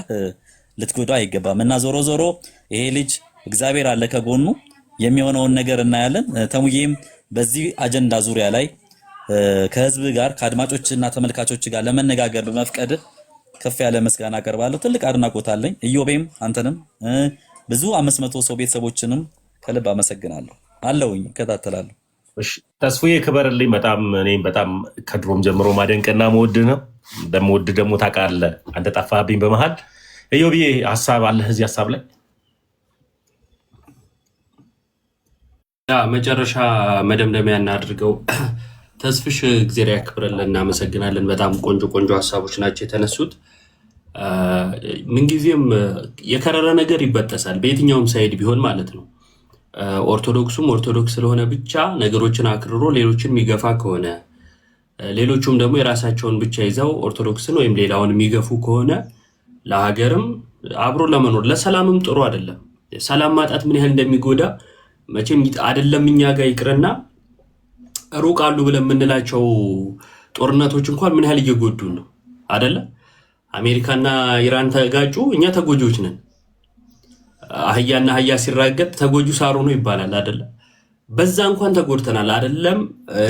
ልትጎዳው አይገባም። እና ዞሮ ይሄ ልጅ እግዚአብሔር አለ ከጎኑ፣ የሚሆነውን ነገር እናያለን። ተሙዬም በዚህ አጀንዳ ዙሪያ ላይ ከህዝብ ጋር ከአድማጮችና ተመልካቾች ጋር ለመነጋገር በመፍቀድ ከፍ ያለ ምስጋና አቀርባለሁ። ትልቅ አድናቆት አለኝ። ኢዮቤም አንተንም ብዙ 500 ሰው ቤተሰቦችንም ከልብ አመሰግናለሁ። አለውኝ እከታተላለሁ። እሺ ተስፉዬ ክበርልኝ። እኔም በጣም ከድሮም ጀምሮ ማደንቅና መወድ ነው። እንደምወድ ደግሞ ታውቃለህ። አንተ ጠፋህብኝ በመሃል። ኢዮብዬ ሀሳብ አለህ እዚህ ሀሳብ ላይ? መጨረሻ መደምደሚያ እናድርገው። ተስፍሽ እግዚአብሔር ያክብረልን፣ እናመሰግናለን። በጣም ቆንጆ ሀሳቦች ናቸው የተነሱት። ምንጊዜም የከረረ ነገር ይበጠሳል፣ በየትኛውም ሳይድ ቢሆን ማለት ነው። ኦርቶዶክሱም ኦርቶዶክስ ስለሆነ ብቻ ነገሮችን አክርሮ ሌሎችን የሚገፋ ከሆነ ሌሎቹም ደግሞ የራሳቸውን ብቻ ይዘው ኦርቶዶክስን ወይም ሌላውን የሚገፉ ከሆነ ለሀገርም አብሮ ለመኖር ለሰላምም ጥሩ አይደለም። ሰላም ማጣት ምን ያህል እንደሚጎዳ መቼም አይደለም እኛ ጋር ይቅርና ሩቅ አሉ ብለን የምንላቸው ጦርነቶች እንኳን ምን ያህል እየጎዱ ነው አይደለ? አሜሪካና ኢራን ተጋጩ፣ እኛ ተጎጆች ነን። አህያና አህያ ሲራገጥ ተጎጁ ሳሩ ነው ይባላል አይደለ? በዛ እንኳን ተጎድተናል አይደለም?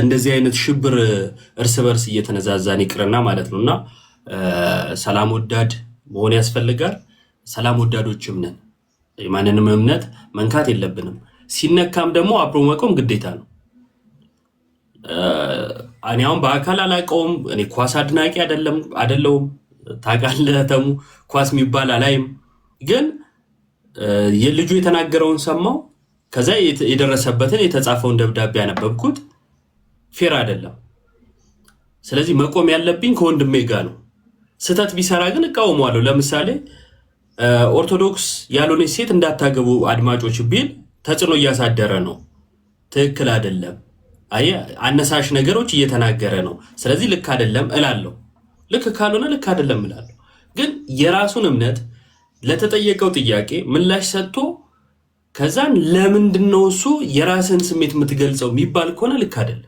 እንደዚህ አይነት ሽብር እርስ በርስ እየተነዛዛን ይቅርና ማለት ነውና ሰላም ወዳድ መሆን ያስፈልጋል። ሰላም ወዳዶችም ነን። የማንንም እምነት መንካት የለብንም። ሲነካም ደግሞ አብሮ መቆም ግዴታ ነው። እኔ አሁን በአካል አላውቀውም። እኔ ኳስ አድናቂ አይደለሁም። ታውቃለህ ተሙ፣ ኳስ የሚባል አላይም። ግን የልጁ የተናገረውን ሰማው። ከዛ የደረሰበትን የተጻፈውን ደብዳቤ ያነበብኩት ፌር አይደለም። ስለዚህ መቆም ያለብኝ ከወንድሜ ጋር ነው። ስህተት ቢሰራ ግን እቃወመዋለሁ። ለምሳሌ ኦርቶዶክስ ያልሆነች ሴት እንዳታገቡ አድማጮች ቢል ተጽዕኖ እያሳደረ ነው። ትክክል አይደለም። አነሳሽ ነገሮች እየተናገረ ነው። ስለዚህ ልክ አይደለም እላለሁ። ልክ ካልሆነ ልክ አይደለም እላለሁ። ግን የራሱን እምነት ለተጠየቀው ጥያቄ ምላሽ ሰጥቶ ከዛን ለምንድነው እሱ የራስን ስሜት የምትገልጸው የሚባል ከሆነ ልክ አይደለም።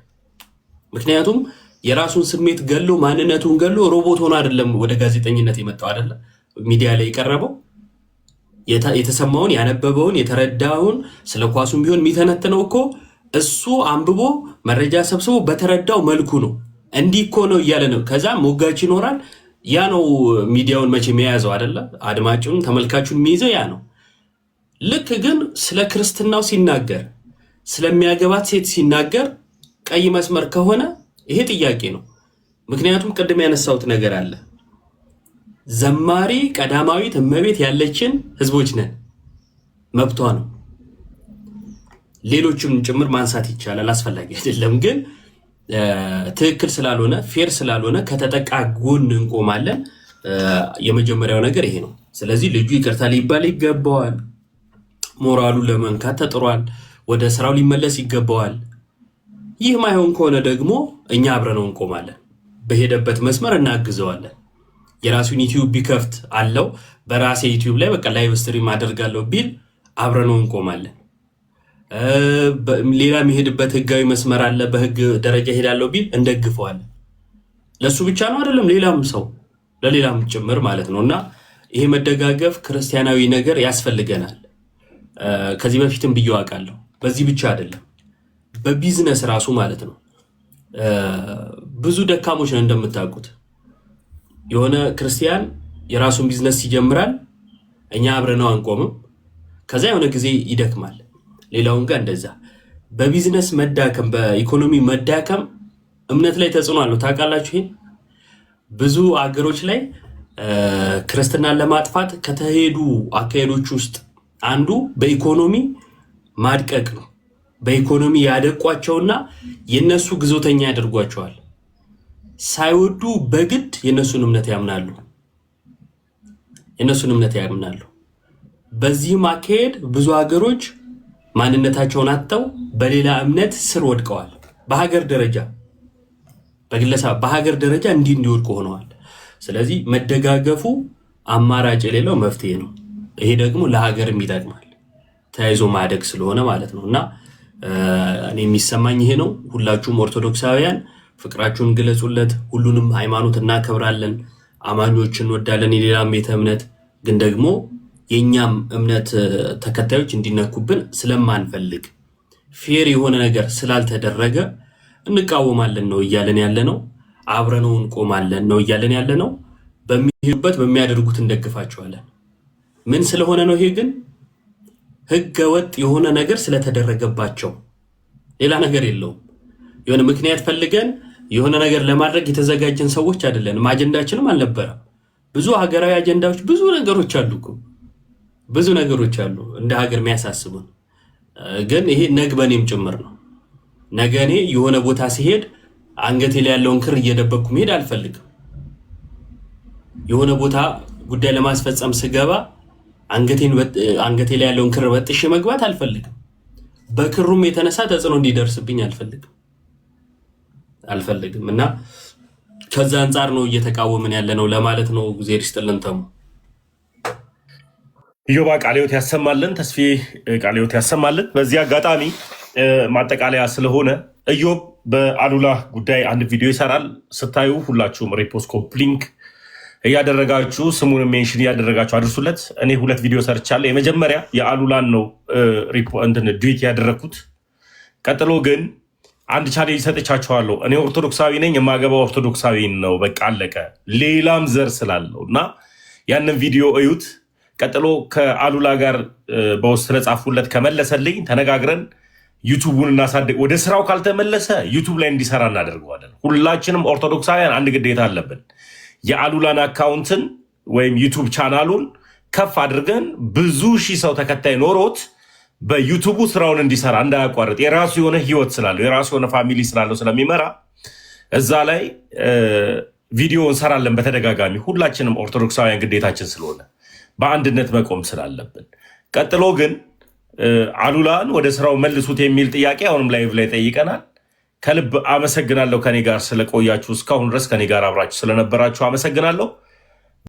ምክንያቱም የራሱን ስሜት ገሎ ማንነቱን ገሎ ሮቦት ሆኖ አይደለም ወደ ጋዜጠኝነት የመጣው አይደለም ሚዲያ ላይ የቀረበው። የተሰማውን ያነበበውን የተረዳውን ስለ ኳሱም ቢሆን የሚተነትነው እኮ እሱ አንብቦ መረጃ ሰብስቦ በተረዳው መልኩ ነው። እንዲህ እኮ ነው እያለ ነው። ከዛ ሞጋች ይኖራል። ያ ነው ሚዲያውን መቼ የሚያያዘው አይደለ? አድማጩን ተመልካቹን የሚይዘው ያ ነው። ልክ ግን ስለ ክርስትናው ሲናገር ስለሚያገባት ሴት ሲናገር ቀይ መስመር ከሆነ ይሄ ጥያቄ ነው። ምክንያቱም ቅድም ያነሳሁት ነገር አለ። ዘማሪ ቀዳማዊት እመቤት ያለችን ህዝቦች ነን፣ መብቷ ነው። ሌሎችም ጭምር ማንሳት ይቻላል፣ አስፈላጊ አይደለም። ግን ትክክል ስላልሆነ ፌር ስላልሆነ ከተጠቃ ጎን እንቆማለን። የመጀመሪያው ነገር ይሄ ነው። ስለዚህ ልጁ ይቅርታ ሊባል ይገባዋል። ሞራሉን ለመንካት ተጥሯል። ወደ ስራው ሊመለስ ይገባዋል። ይህ ማይሆን ከሆነ ደግሞ እኛ አብረነው እንቆማለን። በሄደበት መስመር እናግዘዋለን። የራሱን ዩቲዩብ ቢከፍት አለው በራሴ ዩቲዩብ ላይ በቃ ላይቭ ስትሪም አደርጋለሁ ቢል አብረነው እንቆማለን። ሌላ የሚሄድበት ህጋዊ መስመር አለ፣ በህግ ደረጃ ሄዳለሁ ቢል እንደግፈዋለን። ለሱ ብቻ ነው አይደለም፣ ሌላም ሰው ለሌላም ጭምር ማለት ነው። እና ይሄ መደጋገፍ ክርስቲያናዊ ነገር ያስፈልገናል። ከዚህ በፊትም ብዬ አውቃለሁ። በዚህ ብቻ አይደለም፣ በቢዝነስ ራሱ ማለት ነው። ብዙ ደካሞች ነው እንደምታውቁት። የሆነ ክርስቲያን የራሱን ቢዝነስ ይጀምራል፣ እኛ አብረነው አንቆምም። ከዛ የሆነ ጊዜ ይደክማል። ሌላውን ጋር እንደዛ። በቢዝነስ መዳከም፣ በኢኮኖሚ መዳከም እምነት ላይ ተጽዕኖ አለው። ታውቃላችሁ ይሄን? ብዙ አገሮች ላይ ክርስትናን ለማጥፋት ከተሄዱ አካሄዶች ውስጥ አንዱ በኢኮኖሚ ማድቀቅ ነው። በኢኮኖሚ ያደቋቸውና የነሱ ግዞተኛ ያደርጓቸዋል። ሳይወዱ በግድ የነሱን እምነት ያምናሉ። በዚህም አካሄድ ብዙ ሀገሮች ማንነታቸውን አጥተው በሌላ እምነት ስር ወድቀዋል። በሀገር ደረጃ በግለሰብ በሀገር ደረጃ እንዲወድቁ ሆነዋል። ስለዚህ መደጋገፉ አማራጭ የሌለው መፍትሄ ነው። ይሄ ደግሞ ለሀገርም ይጠቅማል፣ ተያይዞ ማደግ ስለሆነ ማለት ነው። እና እኔ የሚሰማኝ ይሄ ነው። ሁላችሁም ኦርቶዶክሳውያን ፍቅራችሁን ግለጹለት። ሁሉንም ሃይማኖት እናከብራለን፣ አማኞች እንወዳለን፣ የሌላም ቤተ እምነት ግን ደግሞ የኛም እምነት ተከታዮች እንዲነኩብን ስለማንፈልግ ፌር የሆነ ነገር ስላልተደረገ እንቃወማለን ነው እያለን ያለ ነው። አብረነው እንቆማለን ነው እያለን ያለ ነው። በሚሄዱበት በሚያደርጉት እንደግፋቸዋለን። ምን ስለሆነ ነው? ይሄ ግን ህገ ወጥ የሆነ ነገር ስለተደረገባቸው ሌላ ነገር የለውም። የሆነ ምክንያት ፈልገን የሆነ ነገር ለማድረግ የተዘጋጀን ሰዎች አይደለንም። አጀንዳችንም አልነበረም። ብዙ ሀገራዊ አጀንዳዎች፣ ብዙ ነገሮች አሉ እኮ ብዙ ነገሮች አሉ እንደ ሀገር የሚያሳስቡን። ግን ይሄ ነግበኔም ጭምር ነው። ነገ እኔ የሆነ ቦታ ሲሄድ አንገቴ ላይ ያለውን ክር እየደበቅኩ መሄድ አልፈልግም። የሆነ ቦታ ጉዳይ ለማስፈጸም ስገባ አንገቴ ላይ ያለውን ክር በጥሼ መግባት አልፈልግም። በክሩም የተነሳ ተጽዕኖ እንዲደርስብኝ አልፈልግም። እና ከዛ አንጻር ነው እየተቃወምን ያለ ነው ለማለት ነው። እግዚአብሔር ይስጥልን። ተሙ ኢዮባ ቃለ ሕይወት ያሰማልን፣ ተስፌ ቃለ ሕይወት ያሰማልን። በዚህ አጋጣሚ ማጠቃለያ ስለሆነ ኢዮብ በአሉላ ጉዳይ አንድ ቪዲዮ ይሰራል። ስታዩ ሁላችሁም ሪፖስት ኮፕሊንክ እያደረጋችሁ ስሙን ሜንሽን እያደረጋችሁ አድርሱለት። እኔ 2 ቪዲዮ ሰርቻለሁ። የመጀመሪያ የአሉላን ነው ዱዊት ያደረግኩት። ቀጥሎ ግን አንድ ቻሌንጅ ሰጥቻችኋለሁ። እኔ ኦርቶዶክሳዊ ነኝ፣ የማገባው ኦርቶዶክሳዊ ነው፣ በቃ አለቀ። ሌላም ዘር ስላለው እና ያንን ቪዲዮ እዩት። ቀጥሎ ከአሉላ ጋር በውስጥ ስለጻፉለት ከመለሰልኝ ተነጋግረን ዩቱቡን እናሳድግ። ወደ ስራው ካልተመለሰ ዩቱብ ላይ እንዲሰራ እናደርገዋለን። ሁላችንም ኦርቶዶክሳውያን አንድ ግዴታ አለብን። የአሉላን አካውንትን ወይም ዩቱብ ቻናሉን ከፍ አድርገን ብዙ ሺህ ሰው ተከታይ ኖሮት በዩቱቡ ስራውን እንዲሰራ እንዳያቋርጥ፣ የራሱ የሆነ ህይወት ስላለው የራሱ የሆነ ፋሚሊ ስላለው ስለሚመራ እዛ ላይ ቪዲዮ እንሰራለን በተደጋጋሚ። ሁላችንም ኦርቶዶክሳውያን ግዴታችን ስለሆነ በአንድነት መቆም ስላለብን። ቀጥሎ ግን አሉላን ወደ ስራው መልሱት የሚል ጥያቄ አሁንም ላይቭ ላይ ጠይቀናል። ከልብ አመሰግናለሁ። ከኔ ጋር ስለቆያችሁ እስካሁን ድረስ ከኔ ጋር አብራችሁ ስለነበራችሁ አመሰግናለሁ።